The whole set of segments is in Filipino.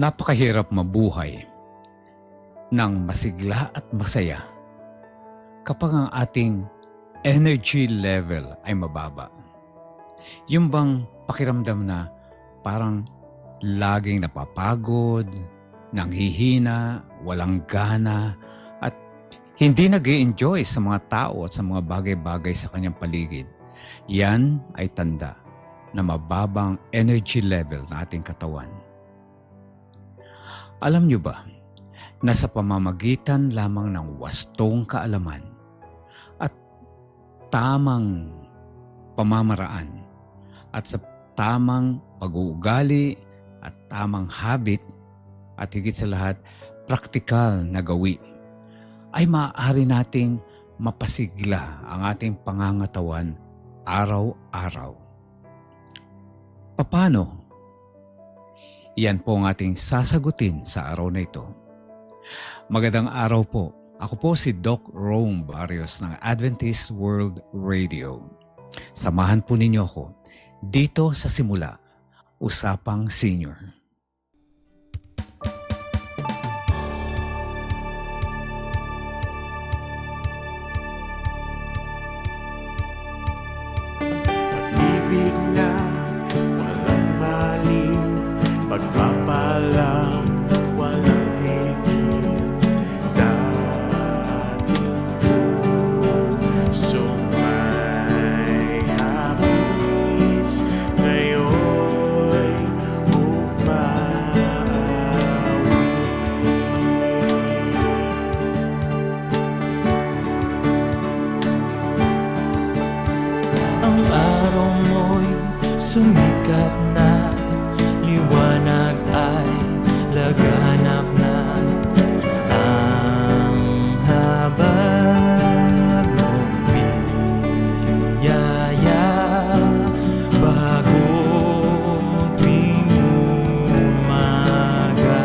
Napakahirap mabuhay ng masigla at masaya kapag ang ating energy level ay mababa. Yung bang pakiramdam na parang laging napapagod, nanghihina, walang gana, at hindi nag-i-enjoy sa mga tao at sa mga bagay-bagay sa kanyang paligid. Yan ay tanda na mababang energy level ng ating katawan. Alam nyo ba na sa pamamagitan lamang ng wastong kaalaman at tamang pamamaraan at sa tamang pag-uugali at tamang habit at higit sa lahat, praktikal na gawi, ay maaari nating mapasigla ang ating pangangatawan araw-araw. Paano? Yan po ang ating sasagutin sa araw na ito. Magandang araw po. Ako po si Doc Rome Barrios ng Adventist World Radio. Samahan po ninyo ako dito sa Simula, Usapang Senior. Pag-ibig na walang maliw, pagpapalang walang tigil, dating puso may hapis, ngayon'y umawi. Ang araw mo'y sumikat na, liwanag ay laganap na. Ang habag mong biyaya, bagong tuwing umaga.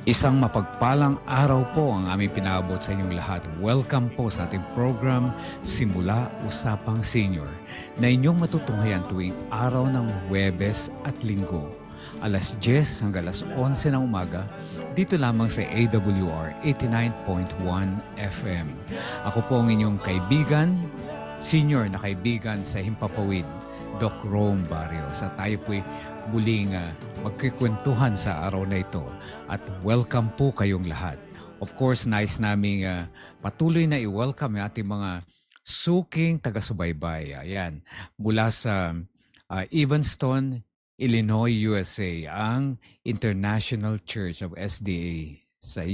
Isang mapagpalang araw po ang aming pinaabot sa inyong lahat. Welcome po sa ating program Simula Usapang Senior na inyong matutunghayan tuwing araw ng Huwebes at Linggo, alas 10 hanggang alas 11 ng umaga, dito lamang sa AWR 89.1 FM. Ako po ang inyong kaibigan, senior na kaibigan sa Himpapawid, Doc Rome Barrios. At tayo po'y muling magkikwentuhan sa araw na ito. At welcome po kayong lahat. Of course, nice naming patuloy na i-welcome yung ating mga suking taga-subaybay. Ayan, mula sa Evanston, Illinois, USA, ang International Church of SDA sa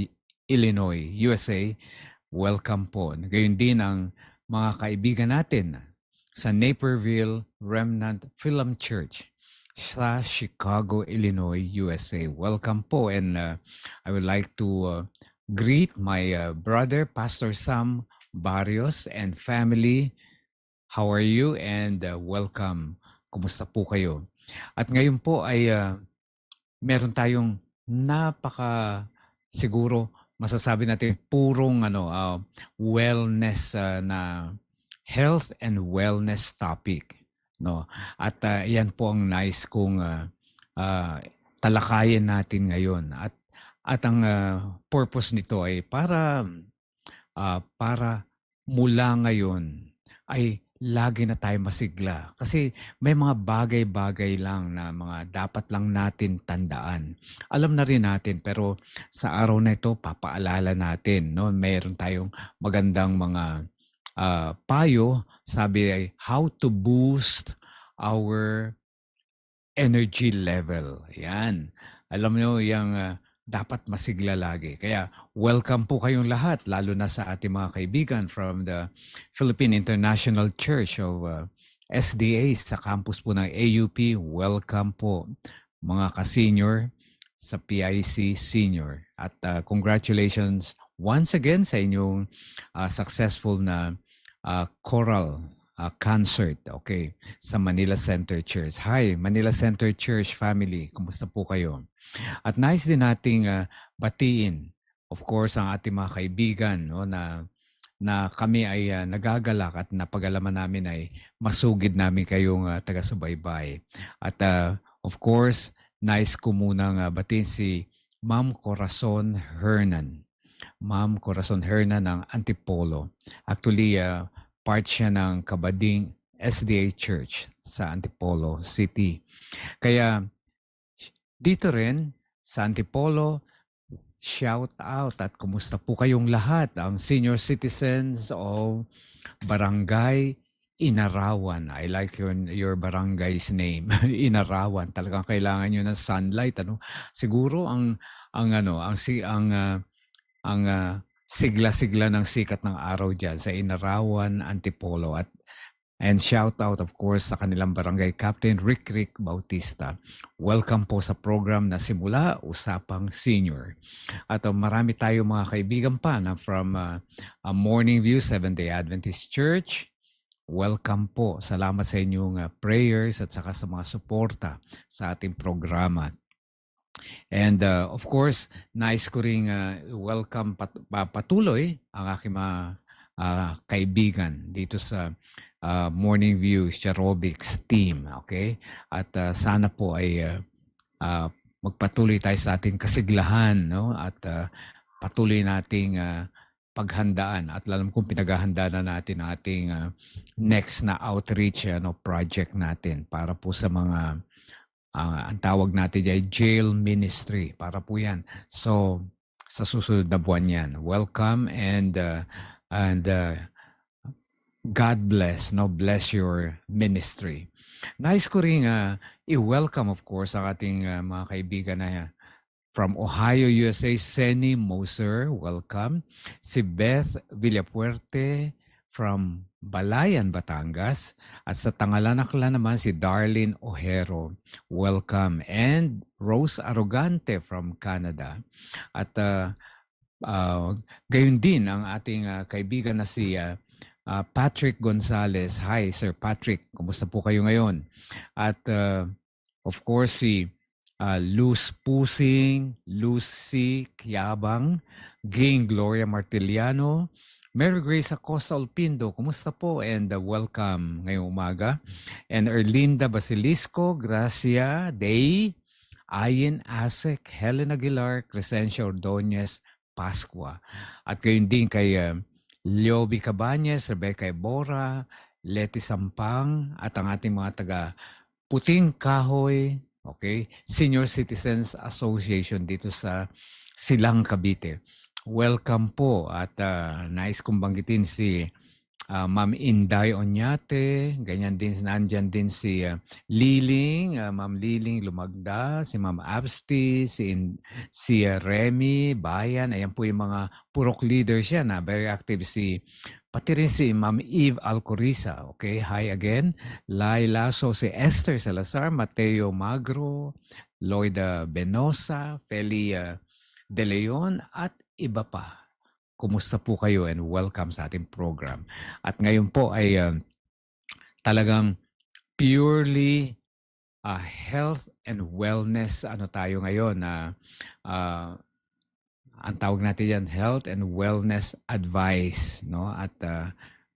Illinois, USA. Welcome po. Gayon din ang mga kaibigan natin sa Naperville Remnant Film Church sa Chicago, Illinois, USA. Welcome po, and I would like to greet my brother, Pastor Sam Barrios and family. How are you? And welcome. Kumusta po kayo? At ngayon po ay meron tayong siguro masasabi natin purong wellness na health and wellness topic. No, at yan po ang nice kong talakayin natin ngayon, at ang purpose nito ay para mula ngayon ay lagi na tayo masigla, kasi may mga bagay-bagay lang na mga dapat lang natin tandaan. Alam na rin natin, pero sa araw na ito papaalala natin, no, mayroon tayong magandang mga payo. Sabi ay how to boost our energy level. Yan. Alam nyo, yung dapat masigla lagi. Kaya welcome po kayong lahat, lalo na sa ating mga kaibigan from the Philippine International Church of SDA sa campus po ng AUP. Welcome po mga ka-senior sa PIC Senior. At congratulations once again sa inyong successful na choral concert, okay, sa Manila Center Church. Hi, Manila Center Church family. Kumusta po kayo? At nice din nating batiin, of course, ang ating mga kaibigan, no, na na kami ay nagagalak at napag-alaman namin ay masugid namin kayong taga-subaybay. At of course, nais ko munang batiin si Ma'am Corazon Hernan. Ma'am Corazon Hernan ng Antipolo. Actually, part siya ng Kabading SDA Church sa Antipolo City. Kaya dito rin sa Antipolo, shout out at kumusta po kayong lahat, ang senior citizens of Barangay Inarawan. I like your barangay's name. Inarawan. Talagang kailangan niyo ng sunlight, ano? Siguro ang sigla-sigla ng sikat ng araw diyan sa Inarawan, Antipolo. And shout out of course sa kanilang barangay captain Rick Bautista. Welcome po sa program na Simula Usapang Senior. At marami tayo mga kaibigan pa na from Morning View Seventh-day Adventist Church. Welcome po. Salamat sa inyong prayers at saka sa mga suporta sa ating programa. And of course, nice ko ring welcome patuloy ang aking mga kaibigan dito sa Morning View Aerobics team, okay? At sana po ay magpatuloy tayo sa ating kasiglahan, no? At patuloy nating paghandaan at alam kong pinaghahandaan na natin ang ating next na outreach project natin para po sa mga ang tawag natin ay jail ministry para po yan. So sa susunod na buwan yan. Welcome and God bless, no? Bless your ministry. Nice ko rin i-welcome of course ang ating mga kaibigan na from Ohio, USA, Senny Moser, welcome. Si Beth Villapuerte from Balayan, Batangas. At sa Tangalanakla naman si Darlene Ojero, welcome. And Rose Arrogante from Canada. At gayon din ang ating kaibigan na si Patrick Gonzalez. Hi, Sir Patrick. Kumusta po kayo ngayon? At of course, si Luz Pusing, Lucy Kiabang, Ging Gloria Martiliano, Mary Grace Acosta Olpindo. Kumusta po? And welcome ngayong umaga. And Erlinda Basilisco, Gracia Day, Ayin Asek, Helen Aguilar, Crescencia Ordonez, Pascua. At gayon din kay Lioby Cabañez, Rebecca Ebora, Leti Sampang, at ang ating mga taga Puting Kahoy, okay, Senior Citizens Association dito sa Silang, Cavite. Welcome po at nais kong banggitin si Ma'am Inday Oñate, ganyan din, nandyan din si Liling, Ma'am Liling Lumagda, si Ma'am Absti, si Remy Bayan, ayan po yung mga purok leaders yan, very active pati rin si Ma'am Eve Alcoriza, okay, hi again, Lai Lasso, si Esther Salazar, Mateo Magro, Lloyda Benosa, Feli De Leon, at iba pa. Kumusta po kayo and welcome sa ating program. At ngayon po ay talagang purely health and wellness tayo ngayon na ang tawag natin yan, health and wellness advice, no? At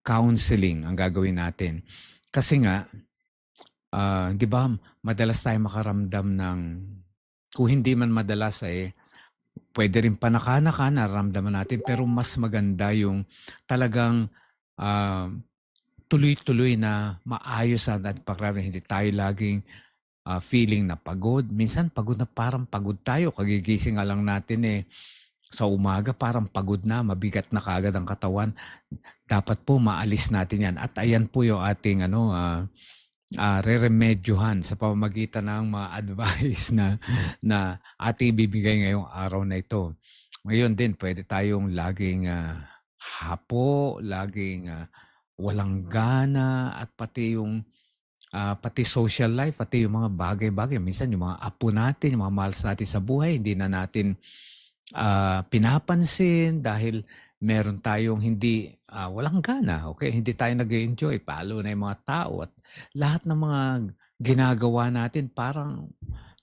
counseling ang gagawin natin. Kasi nga, di ba, madalas tayo makaramdam ng, kung hindi man madalas pwede rin panaka-naka, nararamdaman natin, pero mas maganda yung talagang tuloy-tuloy na maayos at pakiramdam, hindi tayo laging feeling na pagod. Minsan pagod na parang pagod tayo, kagigising nga lang natin sa umaga parang pagod na, mabigat na kaagad ang katawan. Dapat po maalis natin yan. At ayan po yung ating re-remedyohan sa pamamagitan ng mga advice na ating ibibigay ngayong araw na ito. Ngayon din, pwede tayong laging hapo, laging walang gana, at pati yung pati social life, pati yung mga bagay-bagay. Minsan yung mga apo natin, yung mga mahal sa atin sa buhay, hindi na natin pinapansin dahil meron tayong walang gana, okay? Hindi tayo nag-enjoy, palo na yung mga tao at lahat ng mga ginagawa natin parang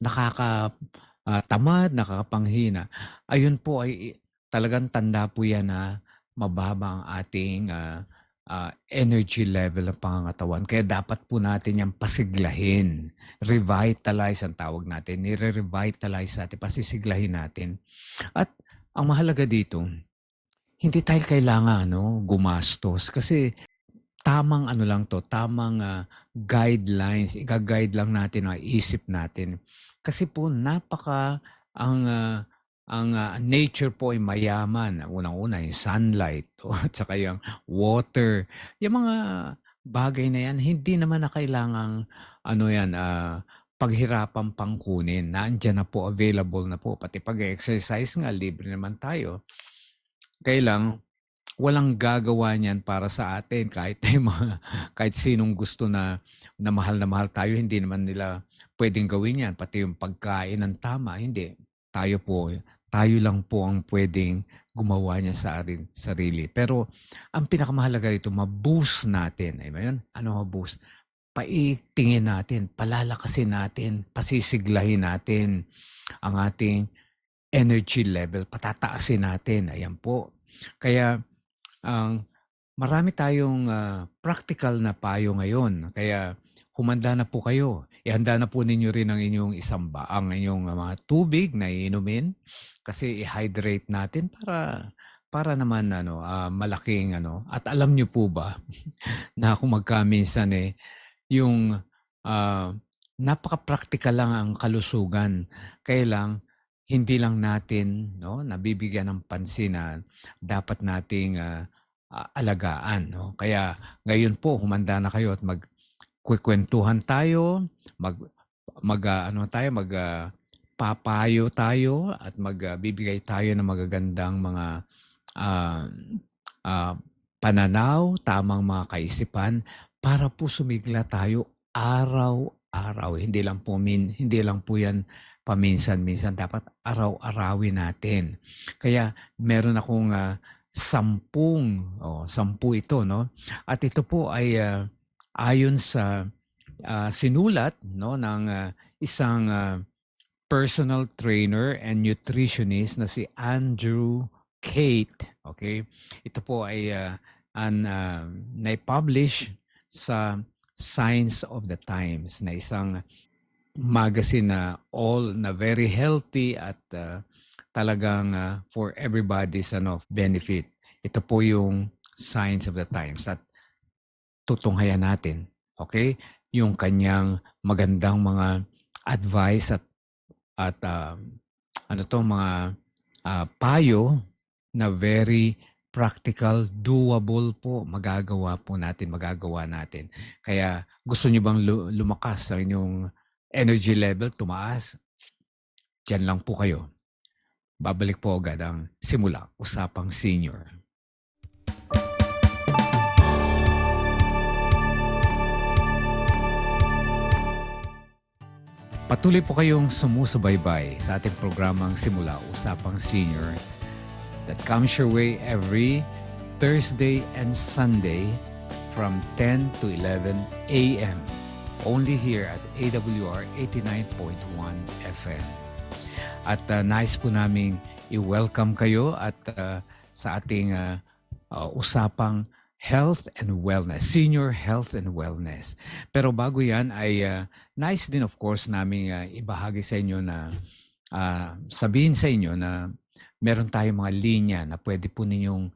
nakakatamad, nakakapanghina. Ayun po ay talagang tanda po yan na mababa ang ating energy level ng pangangatawan. Kaya dapat po natin yung pasiglahin. Revitalize ang tawag natin. Nire-revitalize natin, pasisiglahin natin. At ang mahalaga dito, hindi tayo kailangan gumastos kasi tamang ano lang 'to, tamang guidelines, iga-guide lang natin ang isip natin. Kasi po ang, nature po ay mayaman. Unang-una yung sunlight at saka yung water. Yung mga bagay na yan hindi naman na kailangang paghirapan pang kunin. Nandiyan na po, available na po. Pati pag-exercise nga libre naman tayo. Kailang walang gagawa niyan para sa atin kahit kahit sinong gusto na mahal tayo, hindi naman nila puwedeng gawin 'yan. Pati yung pagkain ng tama, hindi. Tayo lang po ang puwedeng gumawa niyan sa sarili. Pero ang pinakamahalaga dito ma-boost natin, alam mo 'yun? Ano ma-boost? Paigtingin natin, palalakasin natin, pasisiglahin natin ang ating energy level, patataasin natin, ayan po. Kaya ang marami tayong practical na payo ngayon. Kaya humanda na po kayo. Ihanda na po ninyo rin ang inyong ang inyong mga tubig na iinumin kasi i-hydrate natin para naman malaking at alam niyo po ba na kung minsan yung napaka-practical lang ang kalusugan. Kaya lang hindi lang natin nabibigyan ng pansin na dapat nating alagaan. Kaya ngayon po, humanda na kayo at magkukwentuhan tayo, papayo tayo at magbibigay tayo ng magagandang mga pananaw, tamang mga kaisipan para po sumigla tayo araw-araw. Hindi lang po yan paminsan-minsan, dapat araw-arawin natin. Kaya meron akong 10 ito, no? At ito po ay ayon sa sinulat ng isang personal trainer and nutritionist na si Andrew Kate. Okay? Ito po ay na-publish sa Signs of the Times na isang magazine na very healthy at talagang for everybody's benefit. Ito po yung Signs of the Times at tutunghayan natin. Okay? Yung kanyang magandang mga advice at mga payo na very practical, doable po, magagawa natin. Kaya gusto niyo bang lumakas ang inyong energy level, tumaas? Diyan lang po kayo. Babalik po agad ang Simula Usapang Senior. Patuloy po kayong sumusubaybay sa ating programang Simula Usapang Senior that comes your way every Thursday and Sunday from 10 to 11 a.m. only here at AWR 89.1 FM. At nais po naming i-welcome kayo at sa ating usapang health and wellness, senior health and wellness. Pero bago yan ay nais din of course naming ibahagi sa inyo na sabihin sa inyo na meron tayong mga linya na pwede po ninyong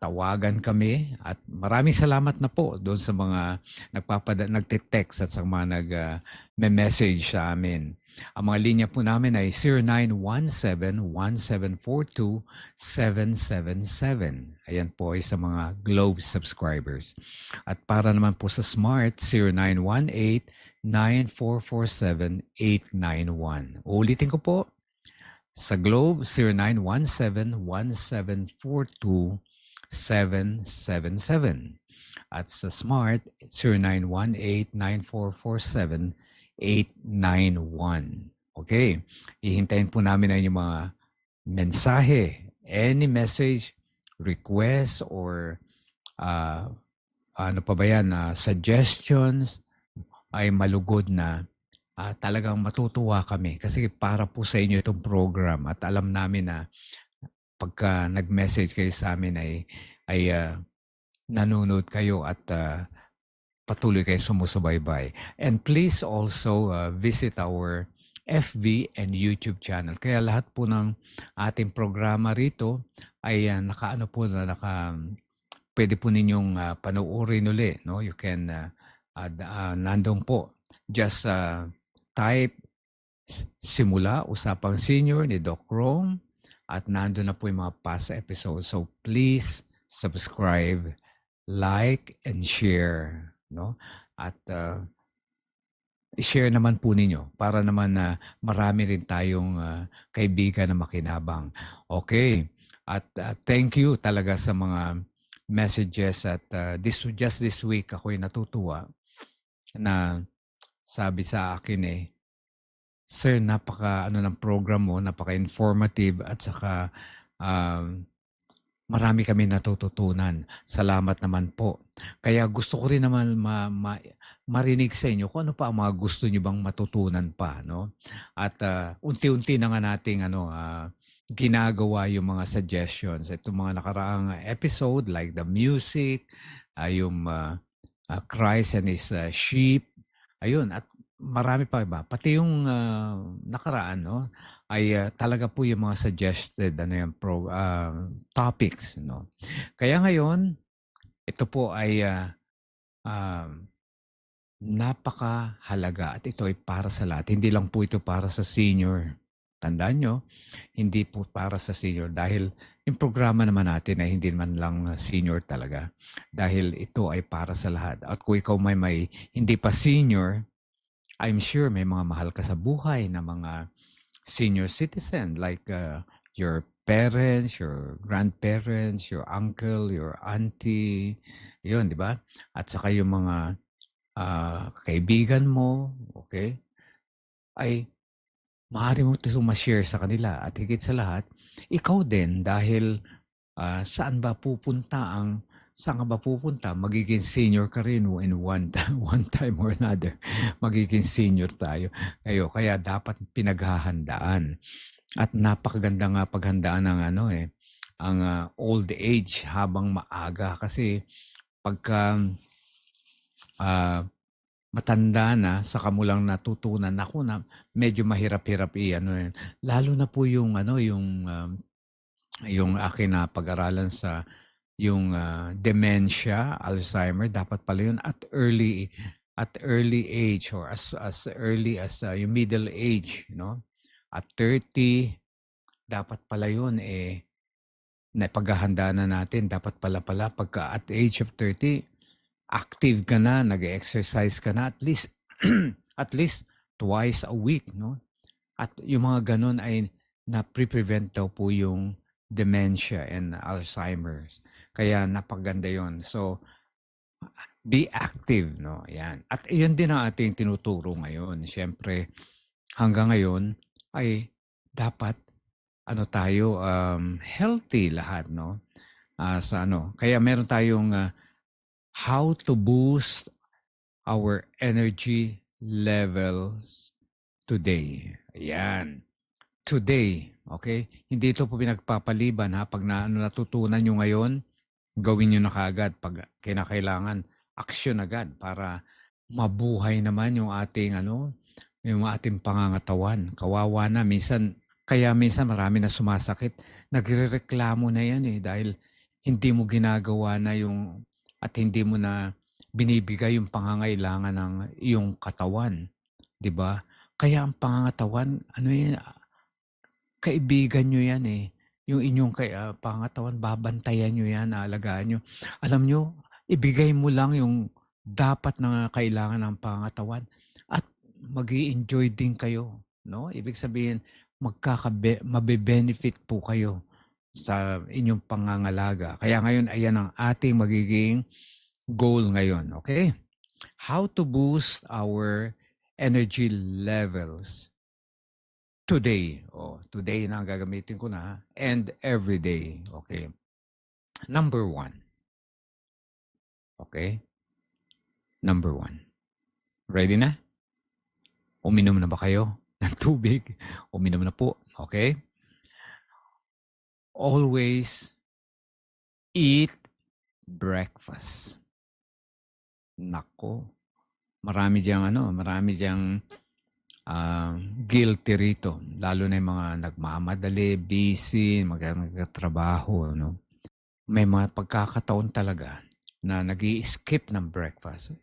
tawagan kami at maraming salamat na po doon sa mga nagte-text at sa mga nag-message sa amin. Ang mga linya po namin ay 0917-1742-777. Ayan po ay sa mga Globe subscribers. At para naman po sa Smart, 0918-9447-891. Ulitin ko po. Sa Globe, 0917-1742-777. At sa Smart, 0918-9447-891. Okay. Ihintayin po namin ang inyong mga mensahe, any message, request, or suggestions ay malugod na. Talagang matutuwa kami kasi para po sa inyo itong program at alam namin na pagka nag-message kayo sa amin ay nanonood kayo at patuloy kayo sumusubaybay. And please also visit our FB and YouTube channel. Kaya lahat po ng ating programa rito ay nakaano po na pwede po ninyong panoorin uli, no? You can nandun po. Just type Simula Usapang Senior ni Doc Rome at nandun na po yung mga past episodes. So please subscribe, like, and share, no? At i-share naman po ninyo para naman na marami rin tayong kaibigan na makinabang. Okay. At thank you talaga sa mga messages at just this week ako'y natutuwa na sabi sa akin Sir, napaka ng program mo, napaka-informative at saka marami kami natututunan. Salamat naman po. Kaya gusto ko rin naman marinig sa inyo kung ano pa ang mga gusto niyo bang matutunan pa, no? At unti-unti na nga nating ginagawa yung mga suggestions. Itong mga nakaraang episode like the music, yung Christ and his sheep. Ayun, at marami pa iba. Pati yung nakaraan, no, ay talaga po yung mga suggested topics, no. Kaya ngayon, ito po ay napakahalaga at ito ay para sa lahat. Hindi lang po ito para sa senior. Tandaan nyo, hindi po para sa senior dahil yung programa naman natin ay hindi man lang senior talaga. Dahil ito ay para sa lahat. At kung ikaw may hindi pa senior, I'm sure may mga mahal ka sa buhay na mga senior citizen like your parents, your grandparents, your uncle, your auntie, yun, di ba? At saka yung mga kaibigan mo, okay? Ay maaari mo ito ma-share sa kanila at higit sa lahat, ikaw din dahil saan ka ba pupunta? Magiging senior ka rin in one time or another. Magiging senior tayo. Kaya dapat pinaghahandaan. At napakaganda nga paghandaan ng ang old age habang maaga. Kasi pagka matanda na, saka mo lang natutunan ako na medyo mahirap-hirap Lalo na po yung akin na pag-aralan sa yung dementia, Alzheimer, dapat pala yun at early age or as early as yung middle age, no? At 30, dapat pala yun na paghahandaan na natin, dapat pala pagka at age of 30, active ka na, nag-exercise ka na at least twice a week, no? At yung mga ganun ay na-prevent daw po yung dementia and Alzheimer's. Kaya napaganda yon. So, be active, no? Yan. At iyon din ang ating tinuturo ngayon. Siyempre, hanggang ngayon ay dapat tayo healthy lahat, no? Kaya meron tayong how to boost our energy levels today. Ayan. Today, okay? Hindi ito po pinagpapaliban ha. Pag natutunan nyo ngayon, gawin nyo na kaagad. Pag kinakailangan, action agad para mabuhay naman yung ating yung ating pangangatawan. Kawawa na. Kaya minsan marami na sumasakit. Nagrereklamo na yan dahil hindi mo ginagawa na at hindi mo na binibigay yung pangangailangan ng iyong katawan. 'Di ba? Kaya ang pangangatawan, kaibigan nyo yan Yung inyong pangatawan, babantayan nyo yan, aalagaan nyo. Alam nyo, ibigay mo lang yung dapat na kailangan ng pangatawan at mag-i-enjoy din kayo. No? Ibig sabihin, mabe-benefit po kayo sa inyong pangangalaga. Kaya ngayon, ayan ang ating magiging goal ngayon. Okay? How to boost our energy levels today. Today na ang gagamitin ko na. And every day. Okay. Number 1. Okay? Number 1. Ready na? Uminom na ba kayo ng tubig? Uminom na po. Okay? always eat breakfast. Nako, marami diyang guilty rito. Lalo na yung mga nagmamadali, busy, magkatrabaho, no? May mga pagkakataon talaga na nag-i-skip ng breakfast.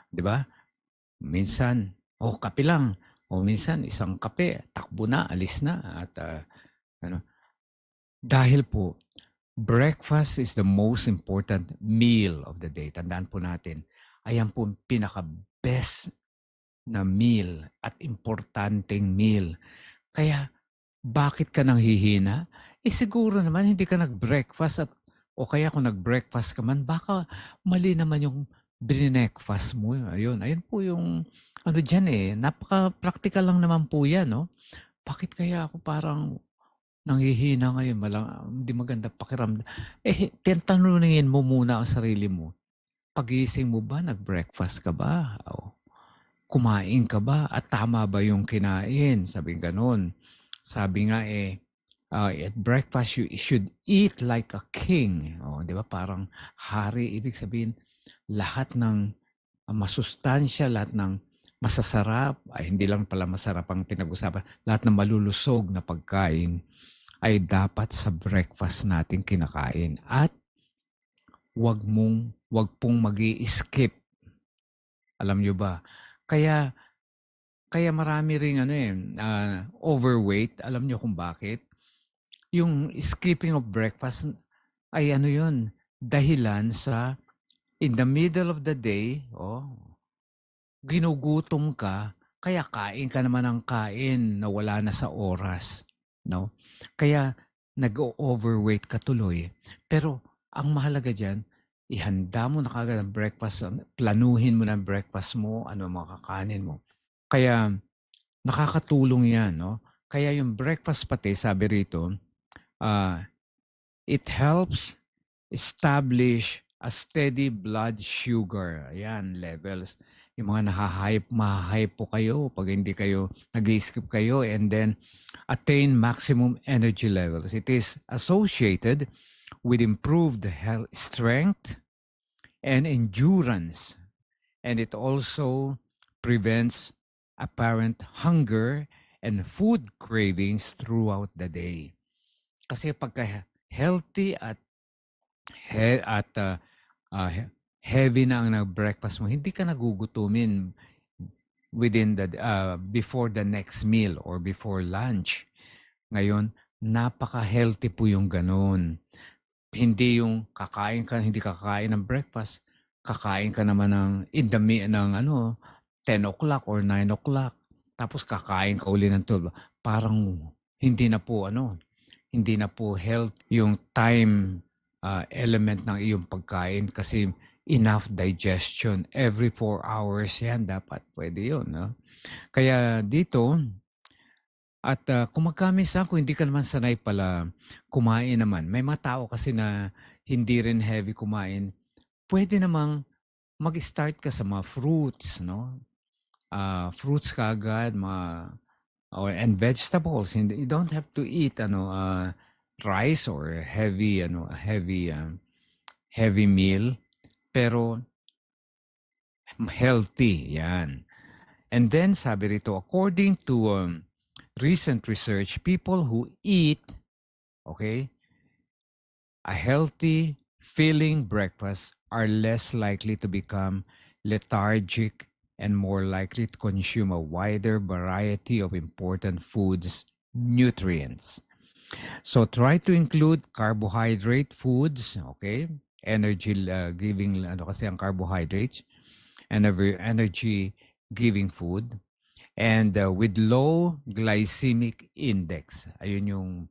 'Di ba? Minsan, kape lang. O minsan, isang kape, takbo na, alis na. At ano, dahil po, breakfast is the most important meal of the day. Tandaan po natin, ayan po ang pinaka-best na meal at importanteng meal. Kaya, bakit ka nanghihina? Siguro naman hindi ka nag-breakfast o kaya kung nag-breakfast ka man, baka mali naman yung breakfast mo. Ayun po yung dyan napaka-practical lang naman po yan, no? Bakit kaya ako parang nanghihina ngayon, hindi maganda pakiramdam. Tanungin mo muna ang sarili mo. Pagising mo ba, nag-breakfast ka ba? O, kumain ka ba? At tama ba yung kinain? Sabi ganun. Sabi nga at breakfast you should eat like a king. O, di ba? Parang hari. Ibig sabihin, lahat ng masustansya, lahat ng masasarap, hindi lang pala masarap ang pinag-usapan, lahat ng malulusog na pagkain ay dapat sa breakfast natin kinakain. At wag pong magi-skip. Alam nyo ba? Kaya marami ring overweight. Alam nyo kung bakit? Yung skipping of breakfast ay yun, dahilan sa in the middle of the day, ginugutom ka, kaya kain ka naman ng kain na wala na sa oras. No? Kaya nag-overweight ka tuloy. Pero ang mahalaga dyan, ihanda mo na kagad ang breakfast, planuhin mo na ang breakfast mo, ano mga kakanin mo. Kaya nakakatulong yan. No? Kaya yung breakfast pati, sabi rito, it helps establish a steady blood sugar. Ayan, levels. Yung mga mahahype po kayo pag hindi kayo, nag-skip kayo, and then attain maximum energy levels. It is associated with improved health, strength, and endurance. And it also prevents apparent hunger and food cravings throughout the day. Kasi pagka healthy at heavy na ang breakfast mo, hindi ka nagugutumin within before the next meal or before lunch. Ngayon, napaka-healthy po yung ganun. Hindi yung hindi kakain ng breakfast, kakain ka naman ng 10 o'clock or 9 o'clock, tapos kakain ka uli ng 12. Parang hindi na po health yung time element ng iyong pagkain kasi enough digestion. Every 4 hours yan, dapat pwede yun. No? Kaya dito, at kung hindi ka naman sanay pala kumain naman, may mga tao kasi na hindi rin heavy kumain, pwede namang mag-start ka sa mga fruits, no? Fruits kaagad, and vegetables. You don't have to eat rice or heavy meal, pero healthy yan. And then sabi rito, according to recent research, people who eat a healthy filling breakfast are less likely to become lethargic and more likely to consume a wider variety of important foods, nutrients. So try to include carbohydrate foods, energy giving kasi ang carbohydrates, and energy giving food, and with low glycemic index. Ayun yung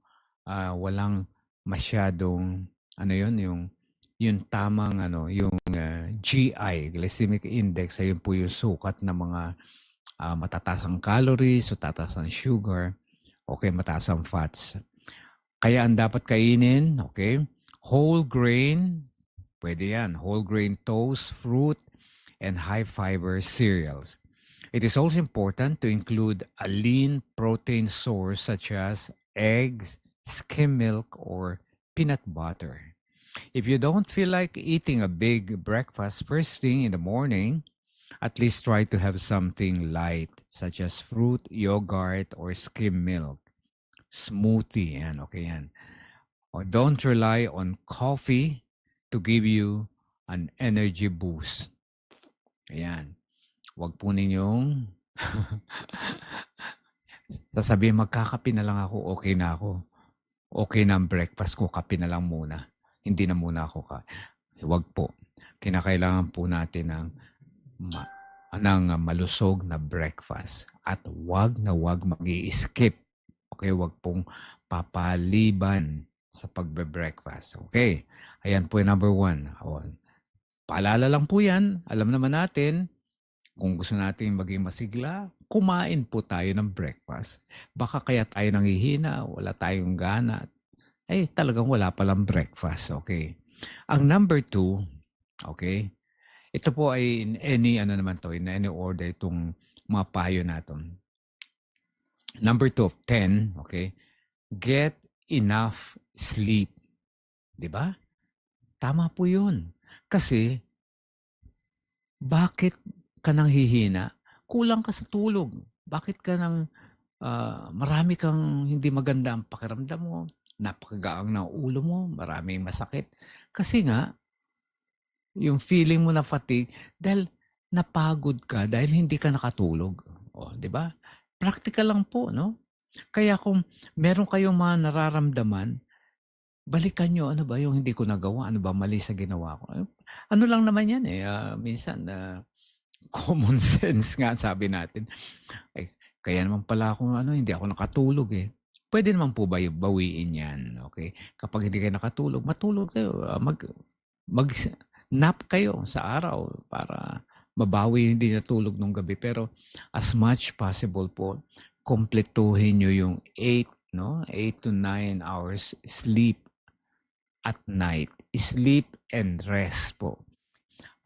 walang masyadong yung tamang yung GI, glycemic index, ayun po yung sukat ng mga matataas ang calories, matataas ang sugar, mataas ang fats. Kaya ang dapat kainin, whole grain, pwede yan, whole grain toast, fruit, and high fiber cereals. It is also important to include a lean protein source such as eggs, skim milk, or peanut butter. If you don't feel like eating a big breakfast first thing in the morning, at least try to have something light, such as fruit, yogurt, or skim milk. Smoothie, yan, okay yan. Or don't rely on coffee to give you an energy boost. Ayan. Huwag po ninyong sasabihin, magkakape na lang ako, okay na ako. Okay na ang breakfast ko, kape na lang muna. Hindi na muna ako Huwag po. Kinakailangan po natin ng malusog na breakfast. At huwag na huwag mag-i-skip. Okay, huwag pong papaliban sa pagbe-breakfast. Okay, ayan po yung number 1. Paalala lang po yan. Alam naman natin, kung gusto natin maging masigla, kumain po tayo ng breakfast. Baka kaya tayo nanghihina, wala tayong gana. Talagang wala palang breakfast. Okay. Ang number 2, okay, ito po ay in any order itong mga payo natin. Number 2 of 10, okay, get enough sleep. Diba? Tama po yun. Kasi, bakit ka nang hihina? Kulang ka sa tulog. Bakit ka nang marami kang hindi maganda ang pakiramdam mo? Napakagaang na ulo mo, maraming masakit. Kasi nga, yung feeling mo na fatigue, dahil napagod ka, dahil hindi ka nakatulog. Di ba? Practical lang po, no? Kaya kung meron kayong mga nararamdaman, balikan nyo, ano ba yung hindi ko nagawa? Ano ba mali sa ginawa ko? Ano lang naman yan minsan, common sense nga sabi natin. Kaya naman pala ako, hindi ako nakatulog Pwede naman po bawiin yan, okay? Kapag hindi kayo nakatulog, matulog kayo. Mag-nap kayo sa araw para mabawi yung hindi natulog nung gabi. Pero as much possible po, kompletuhin nyo yung 8 to 9 hours sleep at night. Sleep and rest po.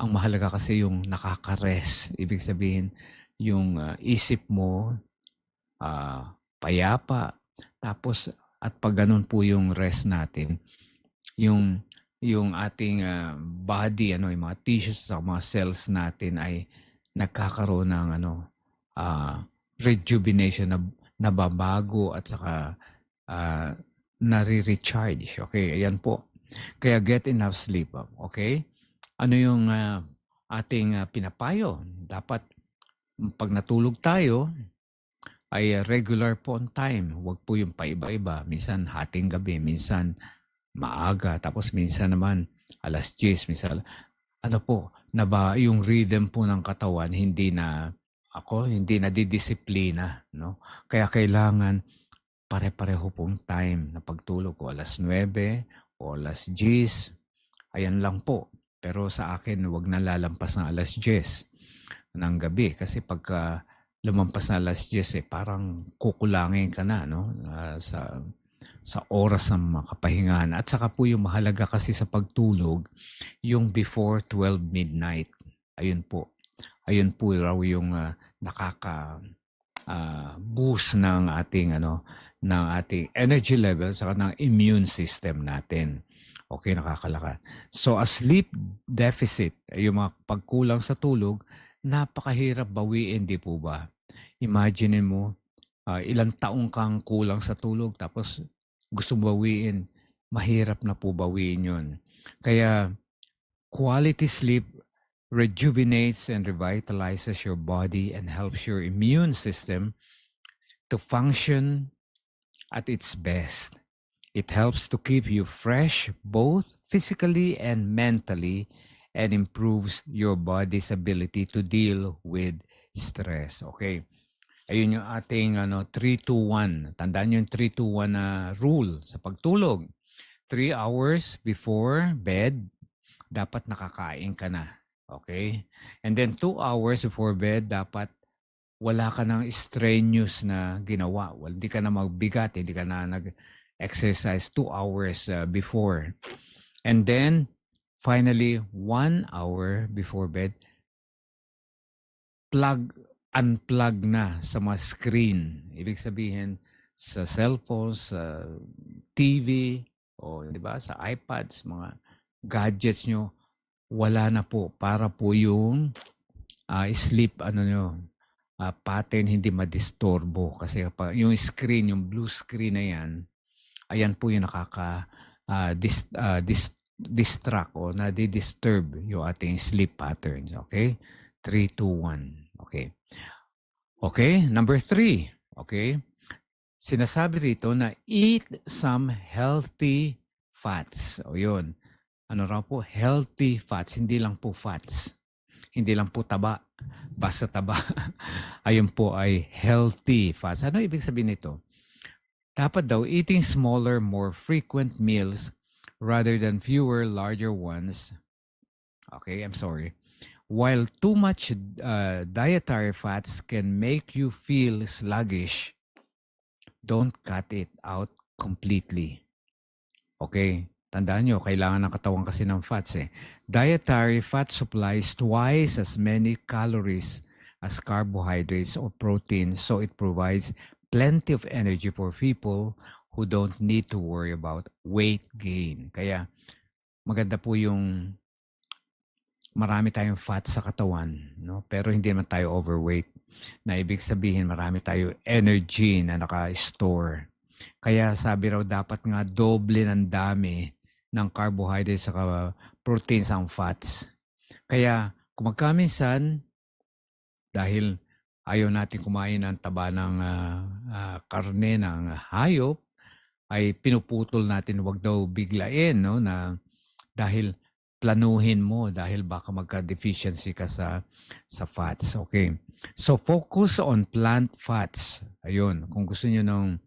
Ang mahalaga kasi yung nakaka-rest. Ibig sabihin, yung isip mo payapa. Tapos, at pag ganun po yung rest natin, yung ating body, yung mga tissues sa mga cells natin ay nagkakaroon ng rejuvenation, na nababago at saka nare-recharge. Okay, ayan po. Kaya get enough sleep. Okay? Ano yung ating pinapayo? Dapat pag natulog tayo, ay regular po on time. Huwag po yung paiba-iba. Minsan hating gabi, minsan maaga, tapos minsan naman alas 10, minsan yung rhythm po ng katawan hindi na didisiplina, no? Kaya kailangan pare-pareho pong time na pagtulog ko, alas 9 o alas 10. Ayan lang po. Pero sa akin, huwag na lalampas ng alas 10 ng gabi kasi pagka lumampas na alas 10, parang kukulangin ka na sa oras ng makapahingahan. At saka po yung mahalaga kasi sa pagtulog, yung before 12 midnight. Ayun po. Ayun po raw yung nakaka-boost ng ating energy level saka ng immune system natin. Okay, nakakalaka. So, a sleep deficit, yung mga pagkulang sa tulog, napakahirap bawiin, di po ba? Imagine mo, ilang taong kang kulang sa tulog tapos gusto bawiin, mahirap na po bawiin yun. Kaya quality sleep rejuvenates and revitalizes your body and helps your immune system to function at its best. It helps to keep you fresh both physically and mentally and improves your body's ability to deal with stress. Okay. Ayun yung ating 3-2-1. Tandaan nyo yung 3-2-1 na rule sa pagtulog. 3 hours before bed, dapat nakakain ka na. Okay? And then 2 hours before bed, dapat wala ka ng strenuous na ginawa. Hindi ka na magbigat, hindi ka na nag-exercise 2 hours before. And then, finally, 1 hour before bed, unplug na sa mga screen. Ibig sabihin, sa cellphones, sa TV o 'di ba sa iPads, mga gadgets nyo, wala na po para po yung sleep pattern hindi madisturbo kasi yung screen, yung blue screen na yan, ayan po yung distract o nadi-disturb yung ating sleep patterns. Okay? 3, 2, 1. Okay. Okay, number 3. Okay? Sinasabi rito na eat some healthy fats. O yun. Ano raw po? Healthy fats. Hindi lang po fats. Hindi lang po taba. Basta taba. Ayun po ay healthy fats. Ano ibig sabihin nito? Dapat daw eating smaller, more frequent meals rather than fewer, larger ones. Okay, I'm sorry. While too much dietary fats can make you feel sluggish, don't cut it out completely. Okay? Tandaan nyo, kailangan ng katawan kasi ng fats eh. Dietary fat supplies twice as many calories as carbohydrates or proteins, so it provides plenty of energy for people who don't need to worry about weight gain. Kaya maganda po yung marami tayong fat sa katawan, no? Pero hindi naman tayo overweight. Na ibig sabihin marami tayo energy na naka-store. Kaya sabi raw dapat nga doble ng dami ng carbohydrates sa proteins ang fats. Kaya kung magkaminsan, dahil ayaw natin kumain ng taba ng karne ng hayop, ay pinuputol natin, wag daw biglain, no? Na dahil planuhin mo dahil baka magka-deficiency ka sa fats. Okay. So focus on plant fats. Ayun, kung gusto niyo ng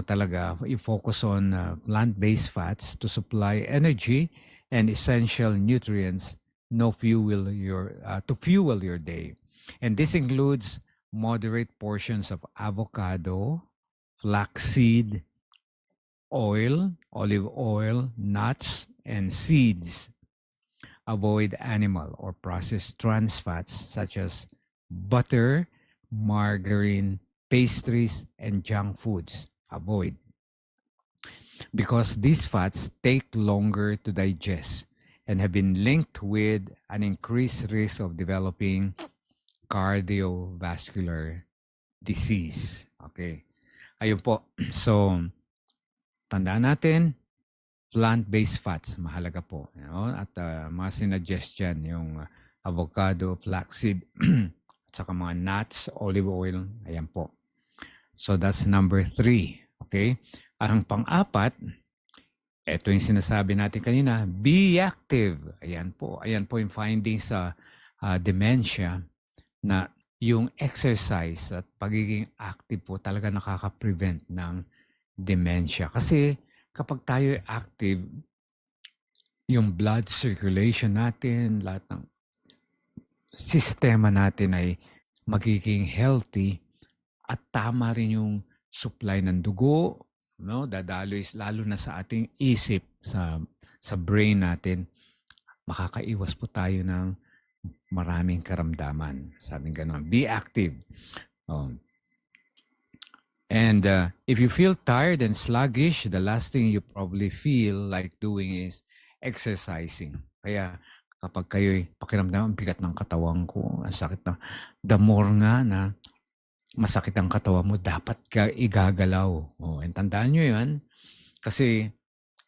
talaga, i-focus on plant-based fats to supply energy and essential nutrients to fuel your day. And this includes moderate portions of avocado, flaxseed oil, olive oil, nuts, and seeds. Avoid animal or processed trans fats such as butter, margarine, pastries, and junk foods. Avoid. Because these fats take longer to digest and have been linked with an increased risk of developing cardiovascular disease. Okay. Ayun po. So, tandaan natin, plant-based fats, mahalaga po. You know? At mga sinuggest dyan, yung avocado, flaxseed, at saka mga nuts, olive oil, ayan po. So that's number 3. Okay? Ang pang-4, ito yung sinasabi natin kanina, be active. Ayan po yung findings sa dementia na yung exercise at pagiging active po talaga nakaka-prevent ng dementia. Kasi kapag tayo active, yung blood circulation natin, lahat ng sistema natin ay magiging healthy at tama rin yung supply ng dugo, no? Dadaloy lalo na sa ating isip, sa brain natin. Makakaiwas po tayo ng maraming karamdaman. Sabi gano'n, be active. And if you feel tired and sluggish, the last thing you probably feel like doing is exercising. Kaya kapag kayo'y pakiramdam, ang bigat ng katawan ko, ang sakit na, the more nga na masakit ang katawan mo, dapat ka igagalaw. And tandaan nyo yan, kasi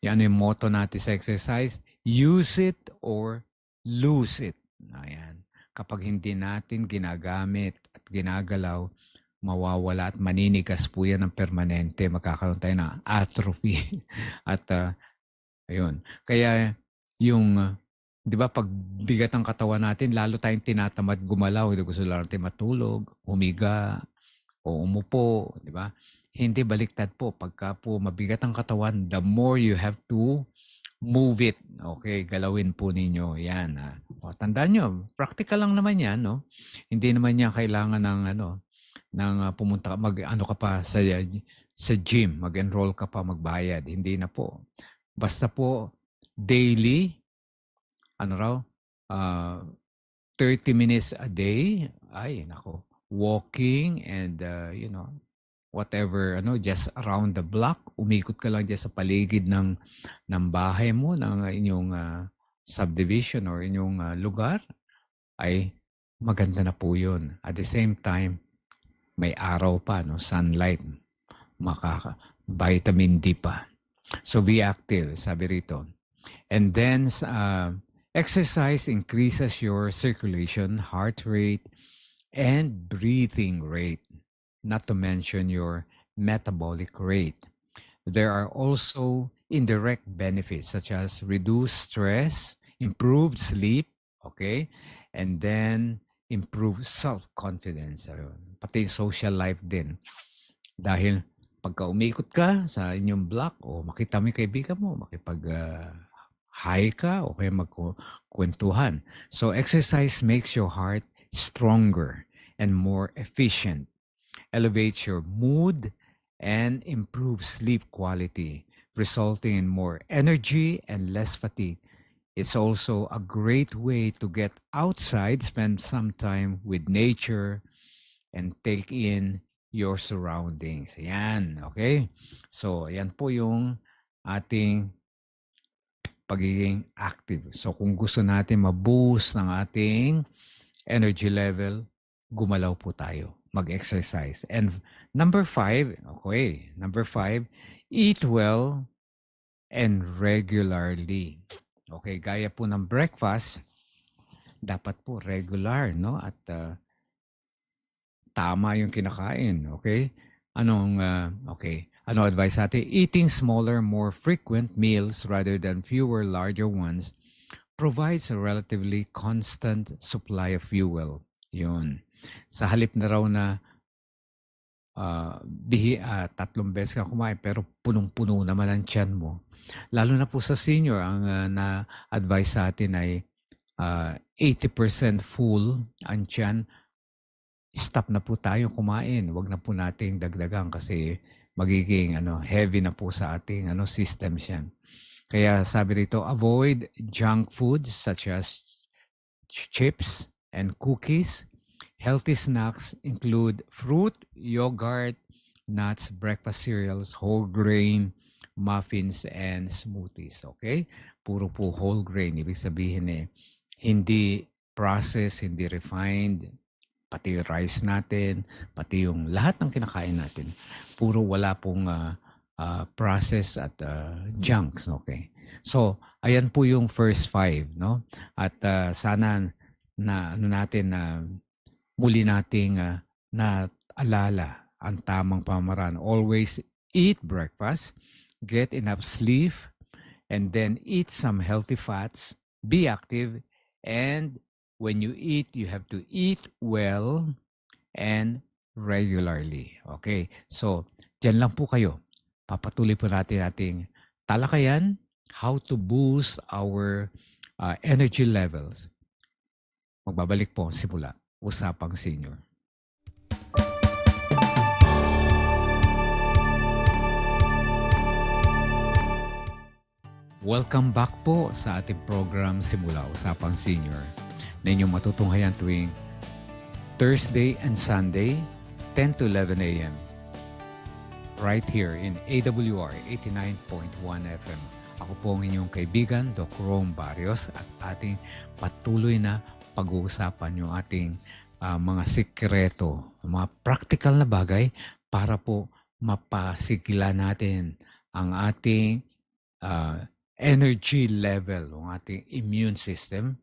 yan yung motto natin sa exercise, use it or lose it. Ayan. Kapag hindi natin ginagamit at ginagalaw, mawawala at maninigas po yan ng permanente. Magkakaroon tayo ng atrophy. At ayun. Kaya yung, di ba, pag bigat ang katawan natin, lalo tayong tinatamad gumalaw. Gusto lang natin matulog, humiga, o umupo, di ba? Hindi, baliktad po. Pagka po mabigat ang katawan, the more you have to move it. Okay, galawin po ninyo. Yan. Tandaan nyo, practical lang naman yan, no? Hindi naman yan kailangan ng pumunta ka pa sa gym, mag-enroll ka pa, magbayad. Hindi na po. Basta po daily 30 minutes a day, ay nako, walking and whatever, just around the block. Umikot ka lang dyan sa paligid ng bahay mo, ng inyong subdivision or inyong lugar, ay maganda na po yun. At the same time, may araw pa, sunlight, vitamin D pa. So be active, sabi rito. And then, exercise increases your circulation, heart rate, and breathing rate, not to mention your metabolic rate. There are also indirect benefits such as reduced stress, improved sleep, okay, and then improved self-confidence. Pati yung social life din. Dahil pagka umikot ka sa inyong block o makita mo yung kaibigan mo, hi ka o kaya magkwentuhan. So exercise makes your heart stronger and more efficient, elevates your mood, and improves sleep quality, resulting in more energy and less fatigue. It's also a great way to get outside, spend some time with nature, and take in your surroundings. Yan, okay? So, yan po yung ating pagiging active. So, kung gusto natin ma-boost ng ating energy level, gumalaw po tayo. Mag-exercise. And number 5, eat well and regularly. Okay, gaya po ng breakfast, dapat po regular, no? At tama yung kinakain, okay? Ano advice natin? Eating smaller, more frequent meals rather than fewer, larger ones provides a relatively constant supply of fuel. Yun. Sa halip na raw na 3 beses ka kumain pero punong-puno naman ang tiyan mo. Lalo na po sa senior, ang na-advise sa atin ay 80% full ang tiyan. Stop na po tayo kumain. Huwag na po nating dagdagan kasi magiging heavy na po sa ating system yan. Kaya sabi rito, avoid junk foods such as chips and cookies. Healthy snacks include fruit, yogurt, nuts, breakfast cereals, whole grain, muffins, and smoothies. Okay? Puro po whole grain. Ibig sabihin hindi processed, hindi refined, pati yung rice natin, pati yung lahat ng kinakain natin. Puro wala pong process at junks. Okay? So, ayan po yung first 5. No? At sana na muli nating naalala ang tamang pamamaraan. Always eat breakfast, get enough sleep, and then eat some healthy fats, be active, and when you eat, you have to eat well and regularly. Okay? So, dyan lang po kayo. Papatuloy po natin ating talakayan, how to boost our energy levels. Magbabalik po simula. Usapang Senior. Welcome back po sa ating program Simula Usapang Senior na inyong matutunghayan tuwing Thursday and Sunday, 10 to 11 a.m. right here in AWR 89.1 FM. Ako po ang inyong kaibigan, Doc Rome Barrios, at ating patuloy na pag-uusapan yung ating mga sikreto, mga practical na bagay para po mapasigla natin ang ating energy level, ang ating immune system,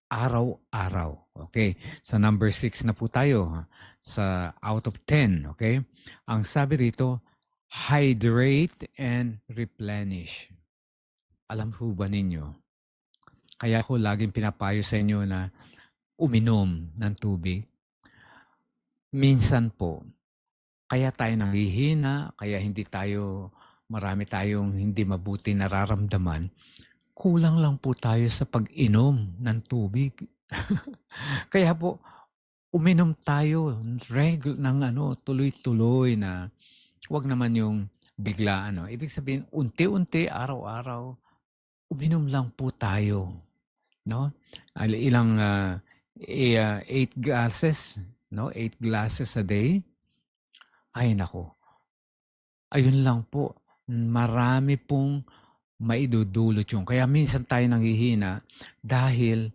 araw-araw. Okay? Sa number 6 na po tayo, sa out of 10. Okay? Ang sabi rito, hydrate and replenish. Alam po ba ninyo? Kaya ako laging pinapayo sa inyo na uminom ng tubig. Minsan po, kaya tayo nanghihina, kaya marami tayong hindi mabuti nararamdaman, kulang lang po tayo sa pag-inom ng tubig. Kaya po, uminom tayo ng tuloy-tuloy na wag naman yung biglaan. Ibig sabihin, unti-unti, araw-araw, uminom lang po tayo. No? Ilang 8 glasses, no? 8 glasses a day. Ay nako, Ayun lang po, marami pong maidudulot yun. Kaya minsan tayo nanghihina dahil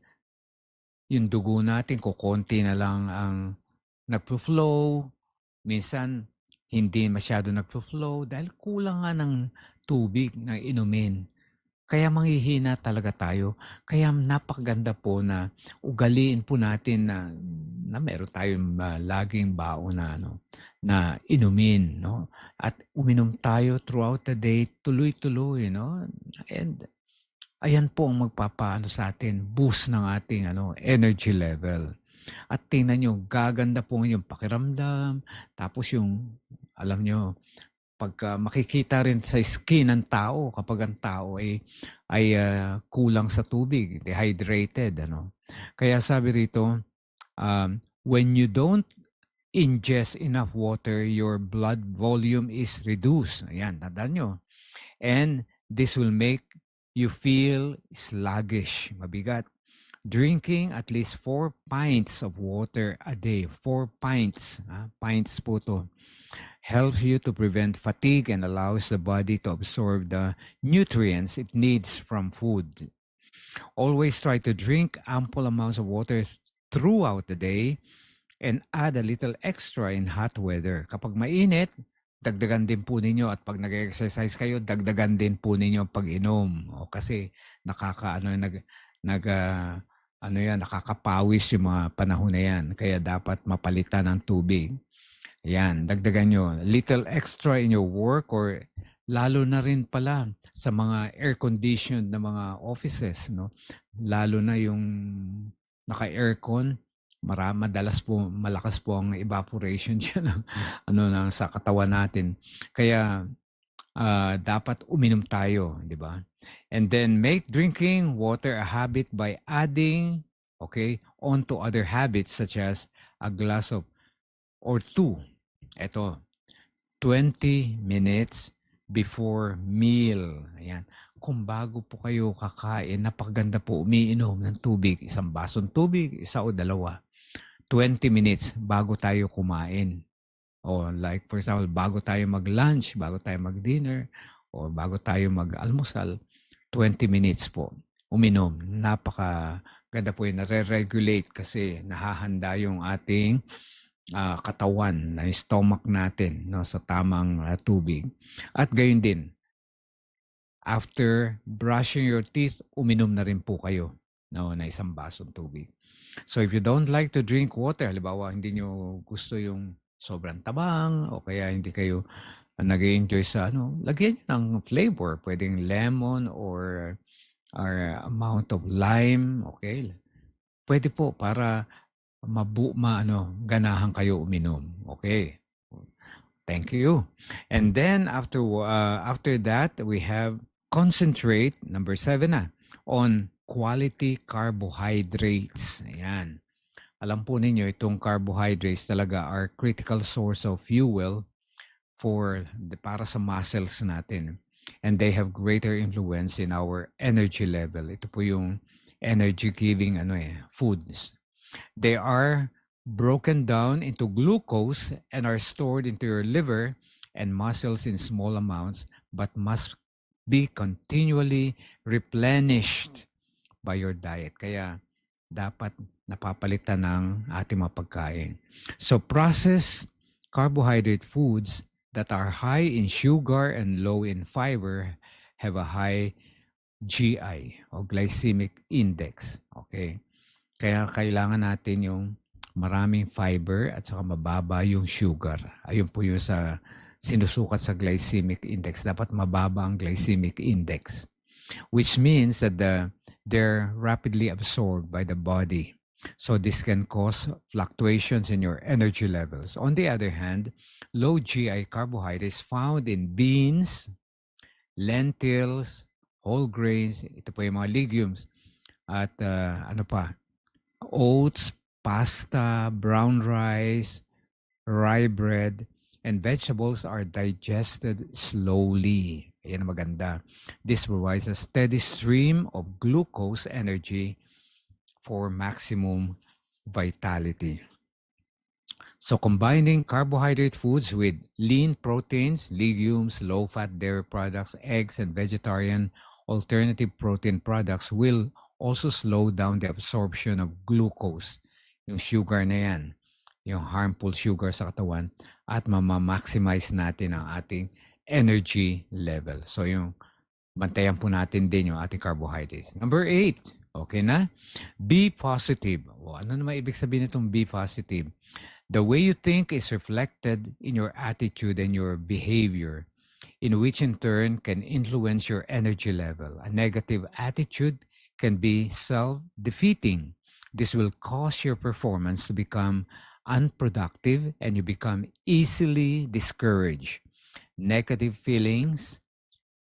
yung dugo natin kokonti na lang ang nagfo-flow, minsan hindi masyado nagfo-flow dahil kulang nga ng tubig na inumin. Kaya manghihina talaga tayo. Kaya napakaganda po na ugaliin po natin na meron tayong laging baon na na inumin, no? At uminom tayo throughout the day, tuloy-tuloy, no? And ayan po ang magpapaano sa atin, boost ng ating energy level. At tingnan nyo, gaganda po yung pakiramdam, tapos yung, alam nyo, pagka makikita rin sa skin ng tao kapag ang tao ay kulang sa tubig, dehydrated, Kaya sabi rito, when you don't ingest enough water, your blood volume is reduced. Ayan, tandaan nyo. And this will make you feel sluggish, mabigat. Drinking at least 4 pints of water a day. 4 pints. Pints po to. Helps you to prevent fatigue and allows the body to absorb the nutrients it needs from food. Always try to drink ample amounts of water throughout the day and add a little extra in hot weather. Kapag mainit, dagdagan din po ninyo, at pag nag-exercise kayo, dagdagan din po ninyo pag-inom. O kasi nakakapawis yung mga panahon na yan. Kaya dapat mapalitan ng tubig. Ayan, dagdagan nyo. Little extra in your work or lalo na rin pala sa mga air-conditioned na mga offices, no? Lalo na yung naka-aircon, madalas po, malakas po ang evaporation dyan ng sa katawan natin. Kaya dapat uminom tayo, di ba? And then make drinking water a habit by adding, onto other habits such as a glass of or 2. Ito, 20 minutes before meal. Ayan. Kung bago po kayo kakain, napakaganda po umiinom ng tubig. Isang basong tubig, isa o dalawa. 20 minutes bago tayo kumain. O like for example, bago tayo mag-lunch, bago tayo mag-dinner, o bago tayo mag-almusal, 20 minutes po uminom. Napakaganda po yun. Nare-regulate kasi nahahanda yung ating katawan, na stomach natin, sa tamang tubig. At gayon din, after brushing your teeth, uminom na rin po kayo na isang basong tubig. So if you don't like to drink water, halimbawa hindi nyo gusto yung sobrang tabang o kaya hindi kayo nag-enjoy sa lagyan nyo ng flavor. Pwedeng lemon or amount of lime, okay? Pwede po para ganahan kayo uminom. Okay. Thank you. And then after that, we have concentrate, number 7 on quality carbohydrates. Ayan. Alam po ninyo, itong carbohydrates talaga are critical source of fuel para sa muscles natin. And they have greater influence in our energy level. Ito po yung energy-giving foods. They are broken down into glucose and are stored into your liver and muscles in small amounts but must be continually replenished by your diet. Kaya dapat napapalitan ng ating mga pagkain. So processed carbohydrate foods that are high in sugar and low in fiber have a high GI o glycemic index. Okay. Kaya kailangan natin yung maraming fiber at saka mababa yung sugar. Ayun po yung sa sinusukat sa glycemic index. Dapat mababa ang glycemic index, which means that they're rapidly absorbed by the body. So this can cause fluctuations in your energy levels. On the other hand, low GI carbohydrates found in beans, lentils, whole grains, ito po yung mga legumes, at oats, pasta, brown rice, rye bread, and vegetables are digested slowly. Ayan ang maganda. This provides a steady stream of glucose energy for maximum vitality. So combining carbohydrate foods with lean proteins, legumes, low-fat dairy products, eggs, and vegetarian alternative protein products will also slow down the absorption of glucose, yung sugar na yan, yung harmful sugar sa katawan, at maximize natin ang ating energy level. So yung bantayan po natin din yung ating carbohydrates. Number 8, okay na? Be positive. O, ano naman ibig sabihin itong be positive? The way you think is reflected in your attitude and your behavior, in which in turn can influence your energy level. A negative attitude can be self-defeating. This will cause your performance to become unproductive and you become easily discouraged. Negative feelings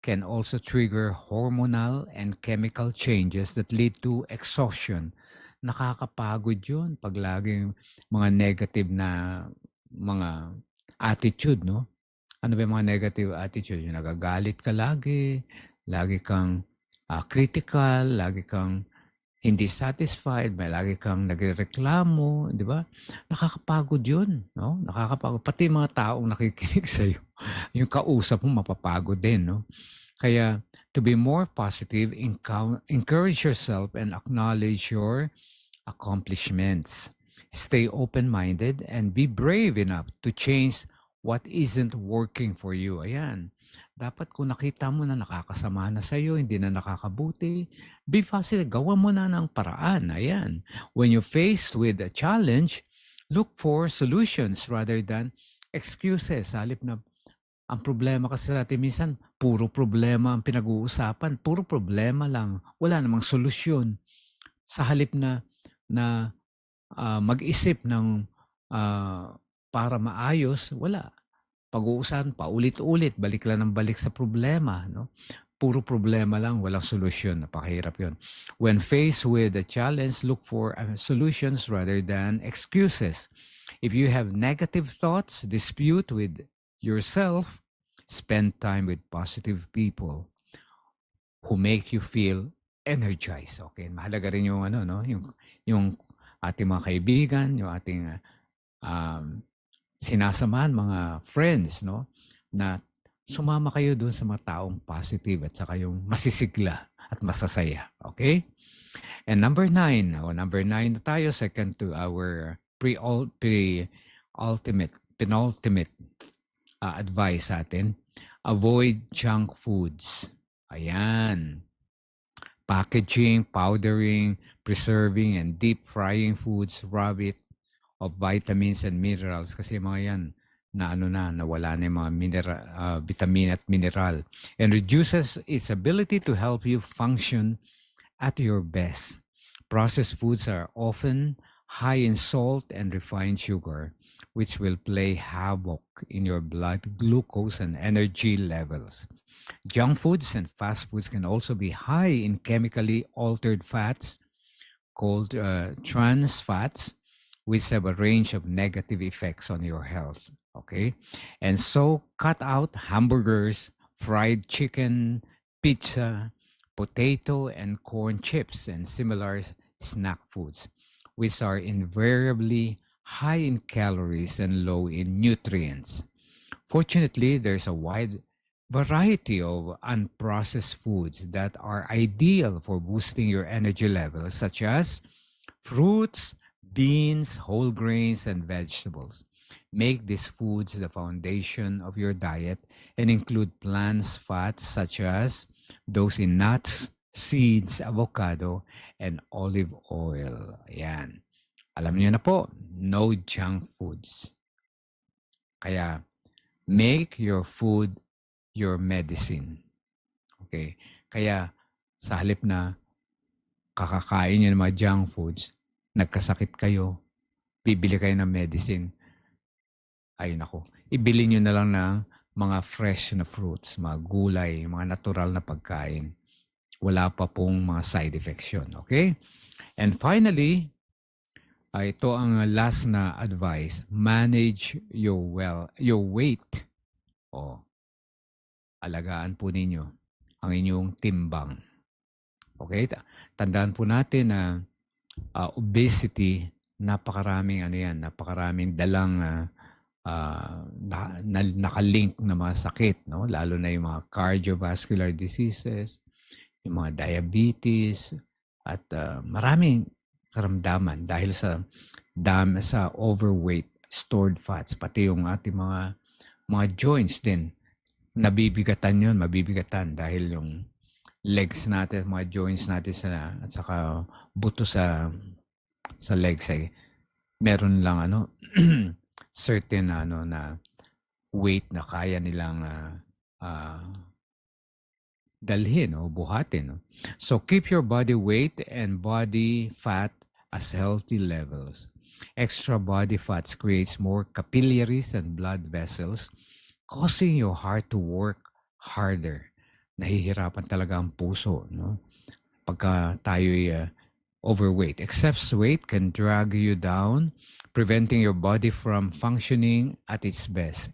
can also trigger hormonal and chemical changes that lead to exhaustion. Nakakapagod yun pag laging mga negative na mga attitude, no? Ano ba yung mga negative attitude? Yung nagagalit ka lagi kang critical, lagi kang hindi satisfied, may lagi kang nagrereklamo, di ba? Nakakapagod yun, no? Nakakapagod. Pati mga taong nakikinig sa'yo, yung kausap mo mapapagod din, no? Kaya, to be more positive, encourage yourself and acknowledge your accomplishments. Stay open-minded and be brave enough to change what isn't working for you. Ayan. Dapat kung nakita mo na nakakasama na sa'yo, hindi na nakakabuti, be positive. Gawa mo na ng paraan. Ayan. When you're faced with a challenge, look for solutions rather than excuses. Halip na ang problema kasi sa atin minsan, puro problema ang pinag-uusapan. Puro problema lang. Wala namang solusyon. Sa halip na mag-isip ng para maayos, wala. Pag-uusapan, paulit-ulit, balik lang ng balik sa problema. No? Puro problema lang, walang solusyon. Napakahirap yun. When faced with a challenge, look for solutions rather than excuses. If you have negative thoughts, dispute with yourself, spend time with positive people who make you feel energized. Okay, mahalaga rin yung yung ating mga kaibigan, yung ating sinasamahan mga friends, no? Na sumama kayo doon sa mga taong positive at saka yung masisigla at masasaya. Okay? And number 9 na tayo, second to our penultimate advice sa atin, avoid junk foods. Ayan. Packaging, powdering, preserving, and deep frying foods rob it of vitamins and minerals kasi mga yan nawala na yung mga vitamin at mineral and reduces its ability to help you function at your best. Processed foods are often high in salt and refined sugar, which will play havoc in your blood glucose and energy levels. Junk foods and fast foods can also be high in chemically altered fats called trans fats, which have a range of negative effects on your health. Okay? And so cut out hamburgers, fried chicken, pizza, potato and corn chips, and similar snack foods, which are invariably high in calories and low in nutrients. Fortunately, there's a wide variety of unprocessed foods that are ideal for boosting your energy levels, such as fruits, beans, whole grains, and vegetables. Make these foods the foundation of your diet and include plants fats such as those in nuts, seeds, avocado, and olive oil. Ayan. Alam niyo na po, no junk foods. Kaya, make your food your medicine. Okay? Kaya, sa halip na kakakain nyo ng mga junk foods, nagkasakit kayo, bibili kayo ng medicine, ay nako, ibili nyo na lang ng mga fresh na fruits, mga gulay, mga natural na pagkain. Wala pa pong mga side effects yun. Okay? And finally, ito ang last na advice, manage your weight. Alagaan po ninyo ang inyong timbang. Okay? Tandaan po natin na obesity napakaraming napakaraming dalang nakalink na mga sakit, no? Lalo na yung mga cardiovascular diseases, yung mga diabetes, at maraming karamdaman dahil sa overweight, stored fats, pati yung ating mga joints din. Mabibigatan dahil yung legs natin, mga joints natin at saka buto sa legs ay meron lang certain na weight na kaya nilang dalhin o buhatin. No? So keep your body weight and body fat as healthy levels. Extra body fats creates more capillaries and blood vessels, causing your heart to work harder. Nahihirapan talaga ang puso, no? Pagka tayo'y overweight. Excess weight can drag you down, preventing your body from functioning at its best.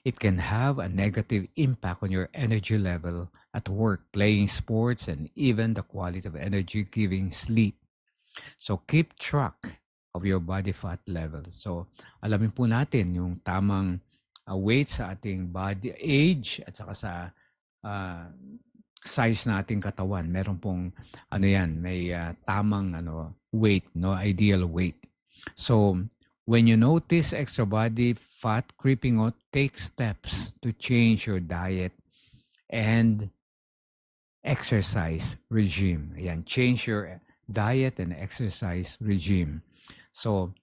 It can have a negative impact on your energy level at work, playing sports, and even the quality of energy-giving sleep. So keep track of your body fat level. So alamin po natin yung tamang weight sa ating body age at saka sa size na ating katawan. Meron pong may tamang weight, no, ideal weight. So when you notice extra body fat creeping out, take steps to change your diet and exercise regime. Ayan, change your diet and exercise regime. So,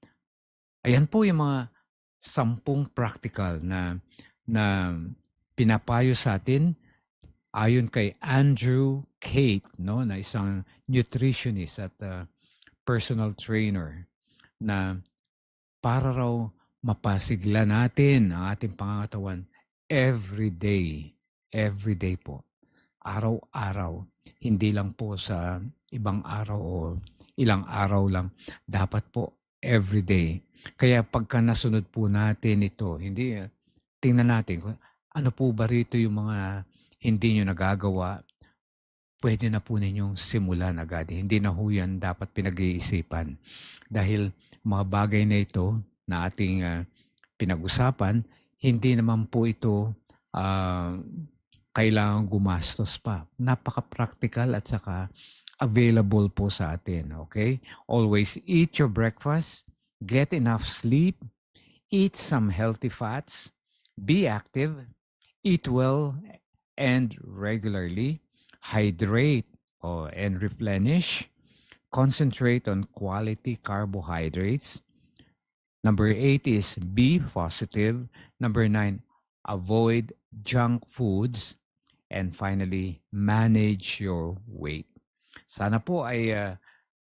ayan po yung mga 10 practical na pinapayo sa atin ayon kay Andrew Kate, no, na isang nutritionist at personal trainer, na para raw mapasigla natin ang ating pangangatawan every day po, araw-araw, hindi lang po sa ibang araw o ilang araw lang, dapat po every day. Kaya pagka nasunod po natin ito, tingnan natin kung ano po ba rito yung mga hindi nyo nagagawa, pwede na po ninyong simulan agad. Hindi na ho yan dapat pinag-iisipan. Dahil mga bagay na ito na ating pinag-usapan, hindi naman po ito kailangan gumastos pa. Napaka-practical at saka available po sa atin. Okay? Always eat your breakfast, get enough sleep, eat some healthy fats, be active, eat well and regularly, hydrate and replenish, concentrate on quality carbohydrates. Number 8 is be positive. Number 9, avoid junk foods. And finally, manage your weight. Sana po ay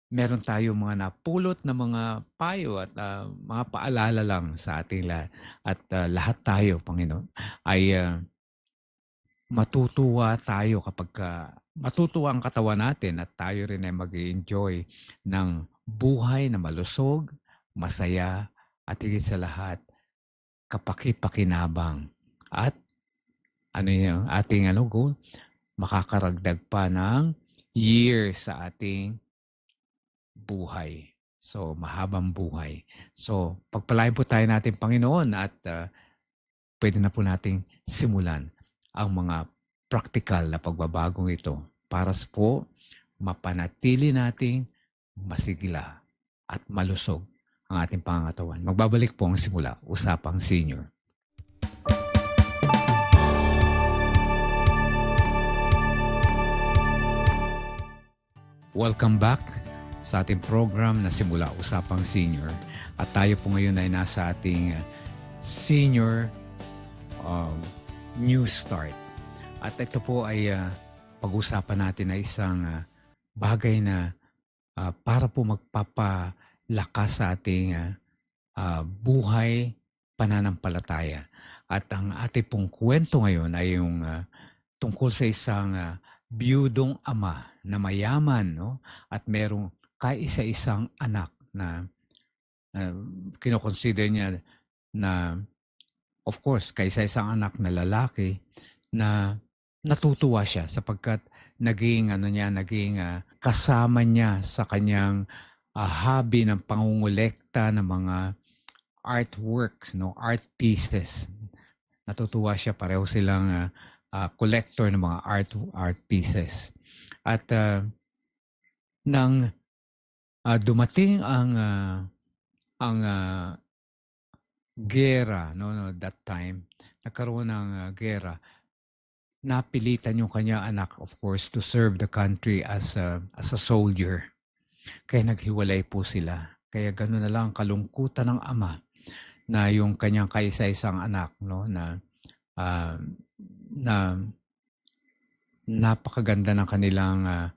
meron tayong mga napulot na mga payo at mga paalala lang sa ating lahat. At lahat tayo, Panginoon, ay matutuwa tayo kapag matutuwa ang katawan natin at tayo rin ay mag-enjoy ng buhay na malusog, masaya, at higit sa lahat, kapaki-pakinabang. At yung ating goal? Makakaragdag pa ng years sa ating buhay. So, mahabang buhay. So, pagpalain po tayo natin, Panginoon, at pwede na po nating simulan ang mga practical na pagbabagong ito para po mapanatili nating masigla at malusog ang ating pangangatawan. Magbabalik po ang simula, Usapang Senior. Welcome back sa ating program na Simula Usapang Senior. At tayo po ngayon ay nasa ating senior new start. At ito po ay pag-usapan natin na isang bagay na para po magpapalakas sa ating buhay pananampalataya. At ang ating pong kwento ngayon ay yung tungkol sa isang biyudong ama na mayaman, no? At merong kaisa-isang anak na kinoconsider niya na, of course, kaisa-isang anak na lalaki na natutuwa siya sapagkat naging kasama niya sa kanyang hobby ng pangungulekta ng mga artworks, no, art pieces. Natutuwa siya, pareho silang collector ng mga art pieces. At nang dumating ang giyera, no, that time, nagkaroon ng giyera, napilitan yung kanya anak, of course, to serve the country as a soldier. Kaya naghiwalay po sila. Kaya gano'n na lang kalungkutan ng ama na yung kanyang kaisa-isang anak, no, ah, na napakaganda ng kanilang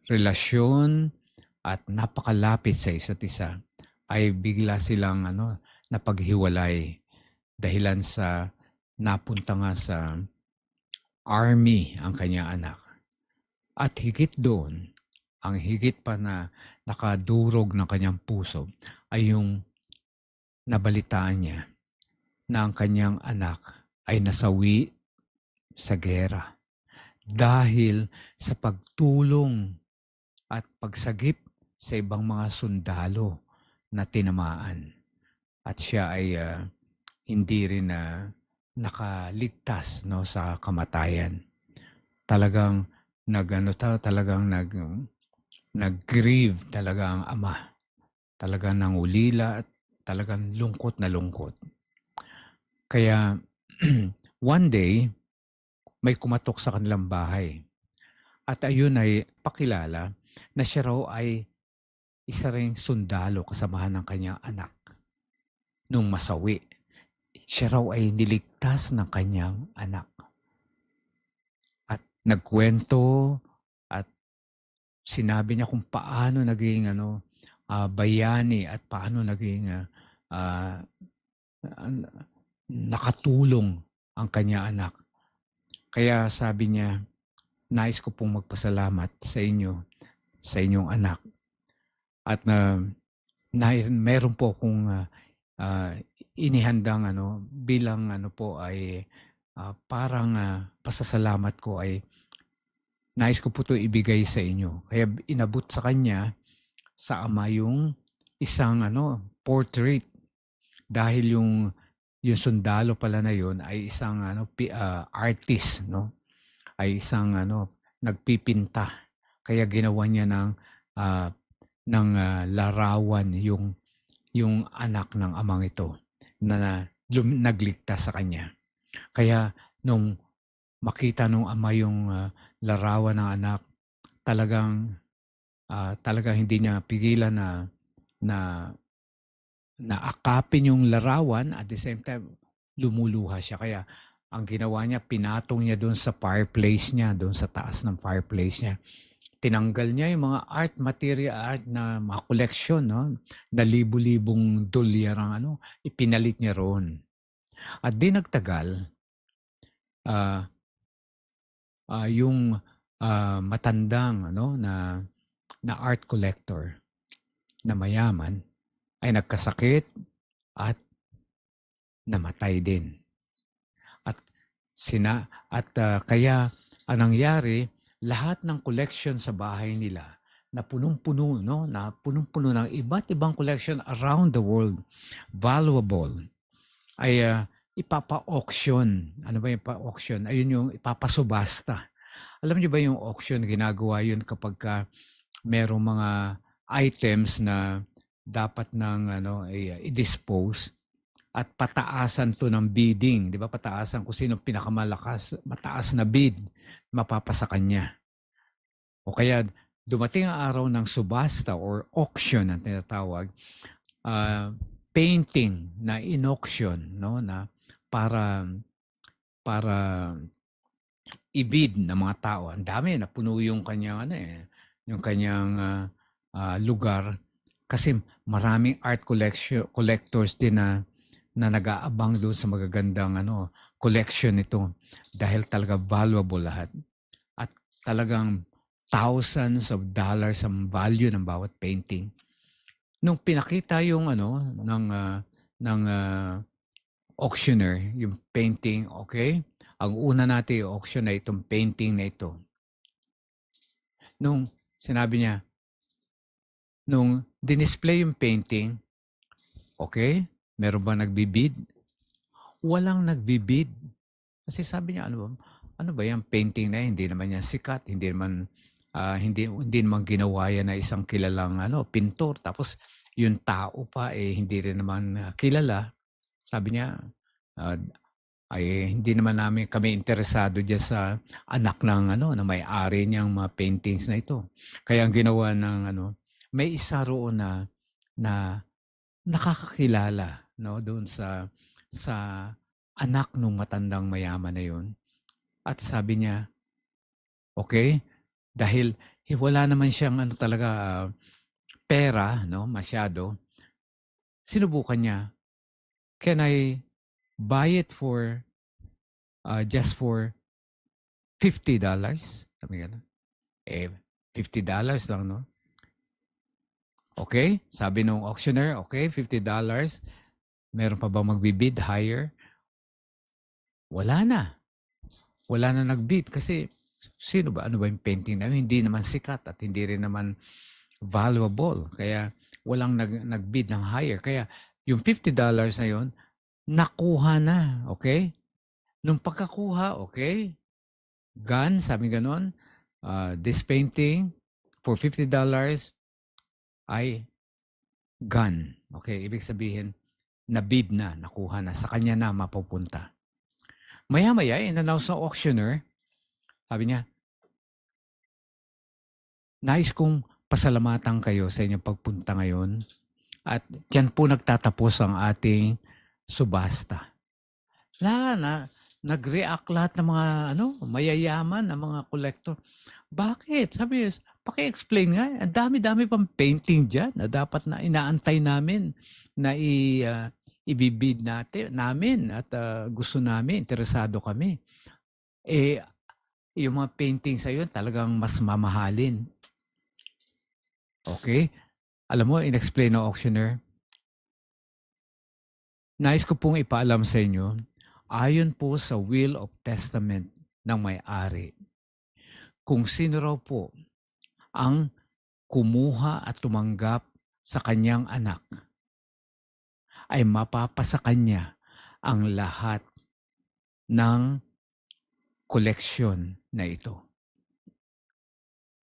relasyon at napakalapit sa isa't isa, ay bigla silang napaghiwalay dahilan sa napunta nga sa army ang kanyang anak. At higit doon, ang higit pa na nakadurog ng kanyang puso ay yung nabalitaan niya na ang kanyang anak ay nasawi sa gera dahil sa pagtulong at pagsagip sa ibang mga sundalo na tinamaan. At siya ay hindi rin nakaligtas, no, sa kamatayan. Talagang nag-grieve talaga ang ama. Talagang nangulila at talagang lungkot na lungkot. Kaya one day, may kumatok sa kanilang bahay. At ayun ay pakilala na siya raw ay isa ring sundalo kasamahan ng kanyang anak. Nung masawi, siya raw ay niligtas ng kanyang anak. At nagkwento at sinabi niya kung paano naging bayani at paano naging nakatulong ang kanyang anak. Kaya sabi niya, nais ko pong magpasalamat sa inyo, sa inyong anak. At meron po akong inihandang bilang po ay parang pasasalamat ko ay nais ko po ito ibigay sa inyo. Kaya inabot sa kanya, sa ama, yung isang portrait. Dahil yung sundalo pala na yun ay isang artist, no? Ay isang nagpipinta. Kaya ginawa niya ng larawan yung anak ng amang ito na nagligtas sa kanya. Kaya nung makita nung ama yung larawan ng anak, talagang hindi niya pigilan na akapin yung larawan, at the same time lumuluha siya. Kaya ang ginawa niya, pinatong niya doon sa fireplace niya, doon sa taas ng fireplace niya. Tinanggal niya yung mga art material, na mga koleksyon, no, na libu-libong dolyar ang ipinalit niya roon. At di nagtagal, yung matandang na art collector na mayaman ay nagkasakit at namatay din. Kaya ang nangyari, lahat ng collection sa bahay nila na punong-puno, no, na punong-puno ng iba't ibang collection around the world, valuable, ay ipapa-auction. Ano ba yung pa-auction? Ayun yung ipapasubasta. Alam niyo ba yung auction, ginagawa yun kapag merong mga items na dapat i-dispose at pataasan to ng bidding, di ba? Pataasan kung sino mataas na bid, mapapasa kanya. O kaya dumating ang araw ng subasta or auction ang tinatawag, painting na in-auction, no, na para i-bid ng mga tao. Ang dami, napuno yung kanyang lugar kasi maraming art collectors din na nag-aabang doon sa magagandang collection nito dahil talaga valuable lahat. At talagang thousands of dollars ang value ng bawat painting. Nung pinakita yung ng auctioneer, yung painting, okay? Ang una natin yung auction na itong painting na ito. Nung sinabi niya, nung dinisplay yung painting, okay, meron ba nagbibid? Walang nagbibid. Kasi sabi niya, ano ba yung painting na yan? Hindi naman yan sikat, hindi naman ginawa yan na isang kilalang pintor. Tapos yung tao pa hindi rin naman kilala. Sabi niya, ah, hindi naman kami interesado diyan sa anak ng na may-ari niyang mga paintings na ito. Kaya ang ginawa ng may isa roon na nakakakilala doon sa anak nung matandang mayaman na yon. At sabi niya, okay, dahil wala naman siyang talaga pera masyado, sinubukan niya, can I buy it for just for $50? Sabi gano'n. $50 lang, no? Okay, sabi nung auctioneer, okay, $50. Meron pa ba magbibid higher? Wala na. Wala na nagbid kasi sino ba? Ano ba yung painting na yun? Hindi naman sikat at hindi rin naman valuable. Kaya walang nagbid ng higher. Kaya yung $50 na yun, nakuha na. Okay? Nung pagkakuha, okay, gun, sabi ganon, this painting for $50 ay gun. Okay, ibig sabihin, nabid na, nakuha na, sa kanya na mapupunta. Maya-maya, in-announce ng auctioneer, sabi niya, nais kong pasalamatan kayo sa inyong pagpunta ngayon at diyan po nagtatapos ang ating subasta. Nag-react lahat ng mga mayayaman, ng mga collector. Bakit? Sabi niya, paki-explain nga. Ang dami-dami pang painting dyan na dapat na inaantay namin na ibibid namin at gusto namin, interesado kami. Yung mga painting sa yun talagang mas mamahalin. Okay? Alam mo, in-explain ng auctioneer, nais ko pong ipaalam sa inyo, ayon po sa will of testament ng may-ari, kung sino raw po ang kumuha at tumanggap sa kanyang anak, ay mapapasa kanya ang lahat ng koleksyon na ito.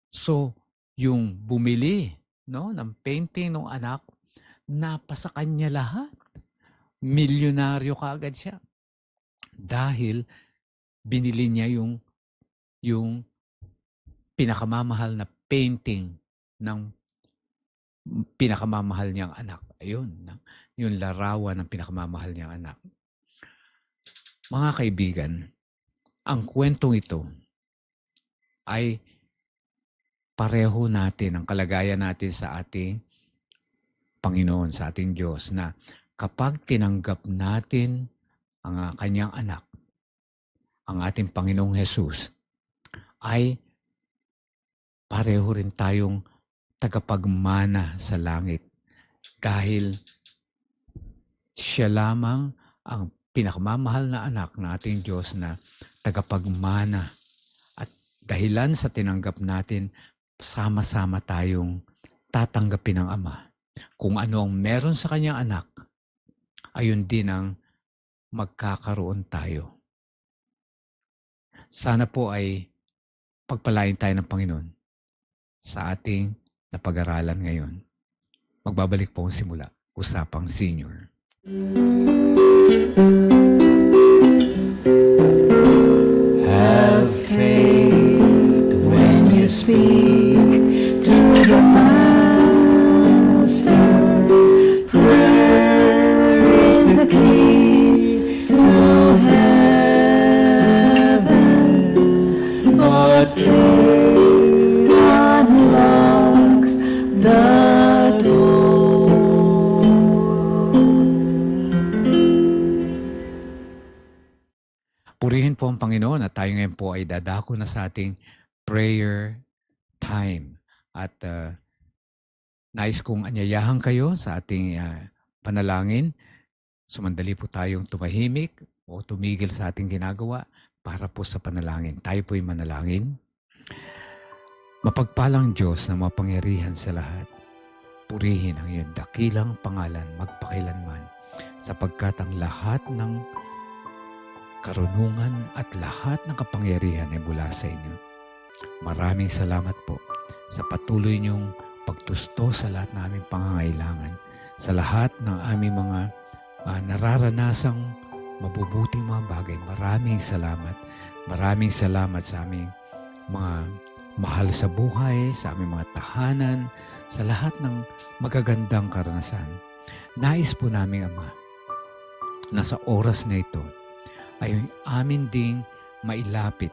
So, yung bumili ng painting ng anak, napasa kanya lahat. Milyonaryo kaagad siya. Dahil binili niya yung pinakamamahal na painting ng pinakamamahal niyang anak. Ayun, yung larawan ng pinakamamahal niyang anak. Mga kaibigan, ang kwentong ito ay pareho natin, ang kalagayan natin sa ating Panginoon, sa ating Diyos, na kapag tinanggap natin ang kanyang anak, ang ating Panginoong Jesus, ay pareho rin tayong tagapagmana sa langit dahil siya lamang ang pinakamamahal na anak ng ating Diyos na tagapagmana. At dahilan sa tinanggap natin, sama-sama tayong tatanggapin ng Ama. Kung ano ang meron sa kanyang anak, ayun din ang magkakaroon tayo. Sana po ay pagpalain tayo ng Panginoon sa ating napag-aralan ngayon. Magbabalik po ang simula, Usapang Senior. Have faith when you speak to the Master. Prayer is the key to heaven, but faith unlocks the door. Purihin po ang Panginoon at tayo ngayon po ay dadako na sa ating prayer time. At nais kong anyayahan kayo sa ating panalangin. Sumandali po tayong tumahimik o tumigil sa ating ginagawa para po sa panalangin. Tayo po'y manalangin. Mapagpalang Diyos na mapangyarihan sa lahat. purihin ang iyong dakilang pangalan magpakailanman, sapagkat ang lahat ng karunungan at lahat ng kapangyarihan ay mula sa inyo. Maraming salamat po sa patuloy niyong pagtusto sa lahat ng aming pangangailangan, sa lahat ng aming mga nararanasang mabubuting mga bagay. Maraming salamat. Maraming salamat sa aming mga mahal sa buhay, sa aming mga tahanan, sa lahat ng magagandang karanasan. Nais po namin, Ama, na sa oras na ito ay amin ding mailapit,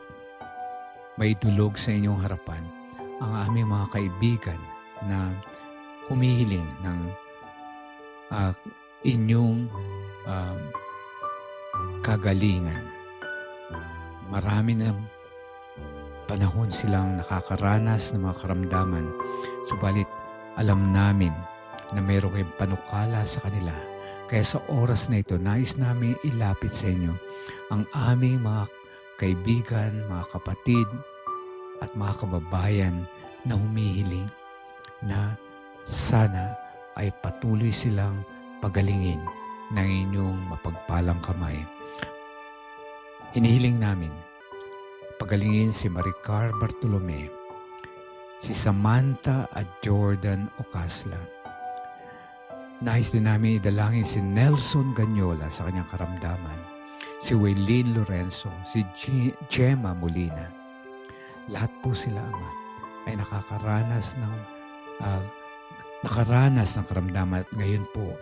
maidulog sa inyong harapan ang aming mga kaibigan na humihiling ng inyong kagalingan. Marami ng panahon silang nakakaranas ng mga karamdaman, subalit alam namin na mayroon kayong panukala sa kanila. Kaya sa oras na ito, nais namin ilapit sa inyo ang aming mga kaibigan, mga kapatid, at mga kababayan na humihiling na sana ay patuloy silang pagalingin ng inyong mapagpalang kamay. Hinihiling namin, pagalingin si Maricar Bartolome, si Samantha at Jordan Ocasla. Nais din namin idalangin si Nelson Ganyola sa kanyang karamdaman, si Waylene Lorenzo, si Gemma Molina. Lahat po sila, Ama, ay nakaranas ng karamdaman at ngayon po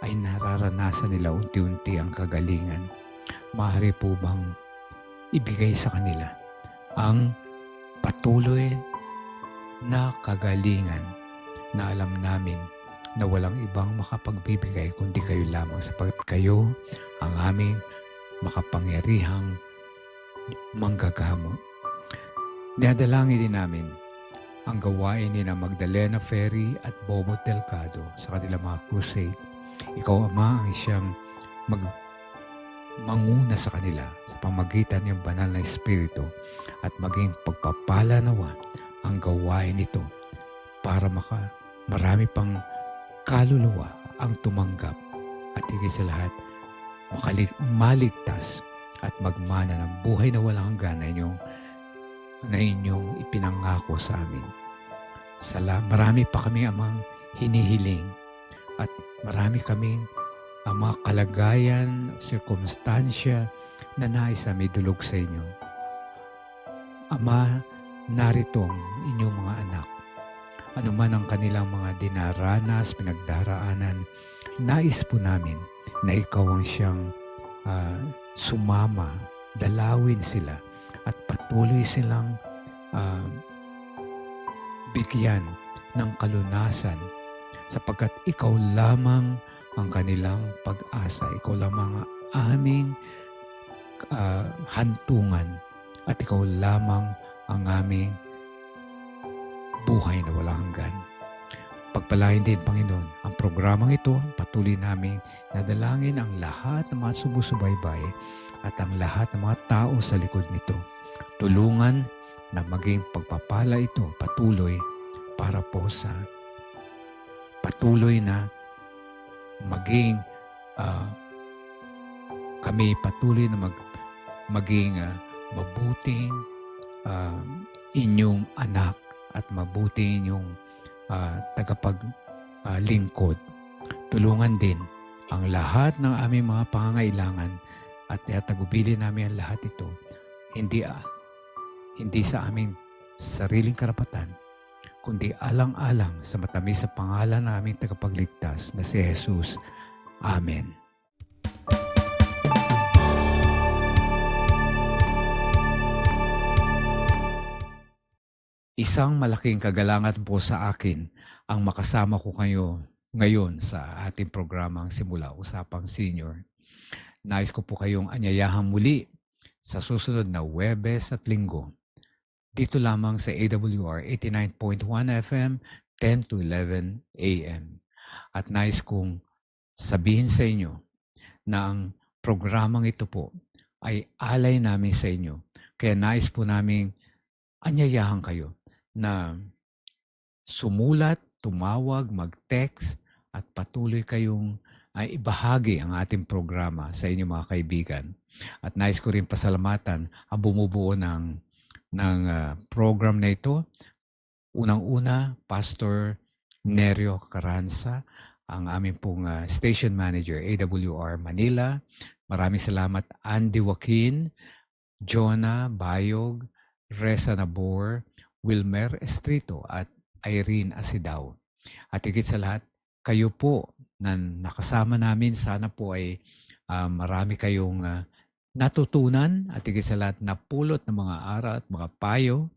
ay nararanasan nila unti-unti ang kagalingan. Maaari po bang ibigay sa kanila ang patuloy na kagalingan na alam namin na walang ibang makapagbibigay kundi kayo lamang, sapagkat kayo ang aming makapangyarihang manggagamot. Dinadalangin din namin ang gawain ni na Magdalena Ferry at Bobo Delgado sa kanilang mga crusade. Ikaw, Ama, ang siyang manguna sa kanila sa pamagitan ng banal na Espiritu at maging pagpapala nawa ang gawain nito para marami pang kaluluwa ang tumanggap at higit sa lahat maligtas at magmana ng buhay na walang hanggan na inyong ipinangako sa amin. Marami pa kami, Amang, hinihiling at marami kaming mga kalagayan, sirkumstansya na nais na may dulog sa inyo. Ama, narito ang inyong mga anak. Ano man ang kanilang mga dinaranas, pinagdaraanan, nais po namin na ikaw ang siyang sumama, dalawin sila at patuloy silang bigyan ng kalunasan sapagkat ikaw lamang ang kanilang pag-asa. Ikaw lamang ang aming hantungan at ikaw lamang ang aming buhay na walang hanggan. Pagpalain din, Panginoon, ang programang ito. Patuloy namin nadalangin ang lahat ng mga sumusubaybay at ang lahat ng mga tao sa likod nito. Tulungan na maging pagpapala ito patuloy para po sa patuloy na maging kami patuloy na maging mabuting inyong anak at mabuting inyong tagapaglingkod. Tulungan din ang lahat ng aming mga pangangailangan at tagubilin namin ang lahat ito. Hindi sa aming sariling karapatan, kundi alang-alang sa matamis sa pangalan ng aming tagapagligtas na si Jesus. Amen. Isang malaking kagalangan po sa akin ang makasama ko kayo ngayon sa ating programang Simula Usapang Senior. Nais ko po kayong anyayahang muli sa susunod na Huwebes at Linggo. Dito lamang sa AWR 89.1 FM, 10 to 11 AM. At nais kong sabihin sa inyo na ang programang ito po ay alay namin sa inyo. Kaya nais po namin anyayahan kayo na sumulat tumawag, mag-text at patuloy kayong ibahagi ang ating programa sa inyong mga kaibigan. At nais ko rin pasalamatan ang bumubuo ng program na ito. Unang-una, Pastor Nerio Caranza, ang aming pong station manager, AWR Manila. Maraming salamat, Andy Joaquin, Jonah Bayog, Reza Nabor, Wilmer Estrito at Irene Asidao. At higit sa lahat, kayo po na nakasama namin, sana po ay marami kayong natutunan at higit sa lahat napulot ng mga aral at mga payo.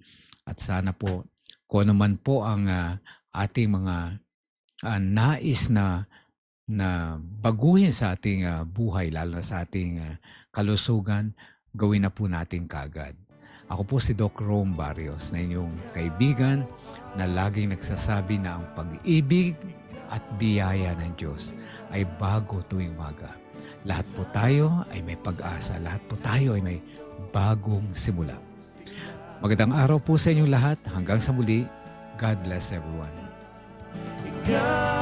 At sana po, kung ano man po ang ating mga nais na baguhin sa ating buhay, lalo na sa ating kalusugan, gawin na po natin kagad. Ako po si Doc Rome Barrios, na inyong kaibigan na laging nagsasabi na ang pag-ibig at biyaya ng Diyos ay bago tuwing umaga. Lahat po tayo ay may pag-asa. Lahat po tayo ay may bagong simula. Magandang araw po sa inyong lahat. Hanggang sa muli, God bless everyone. God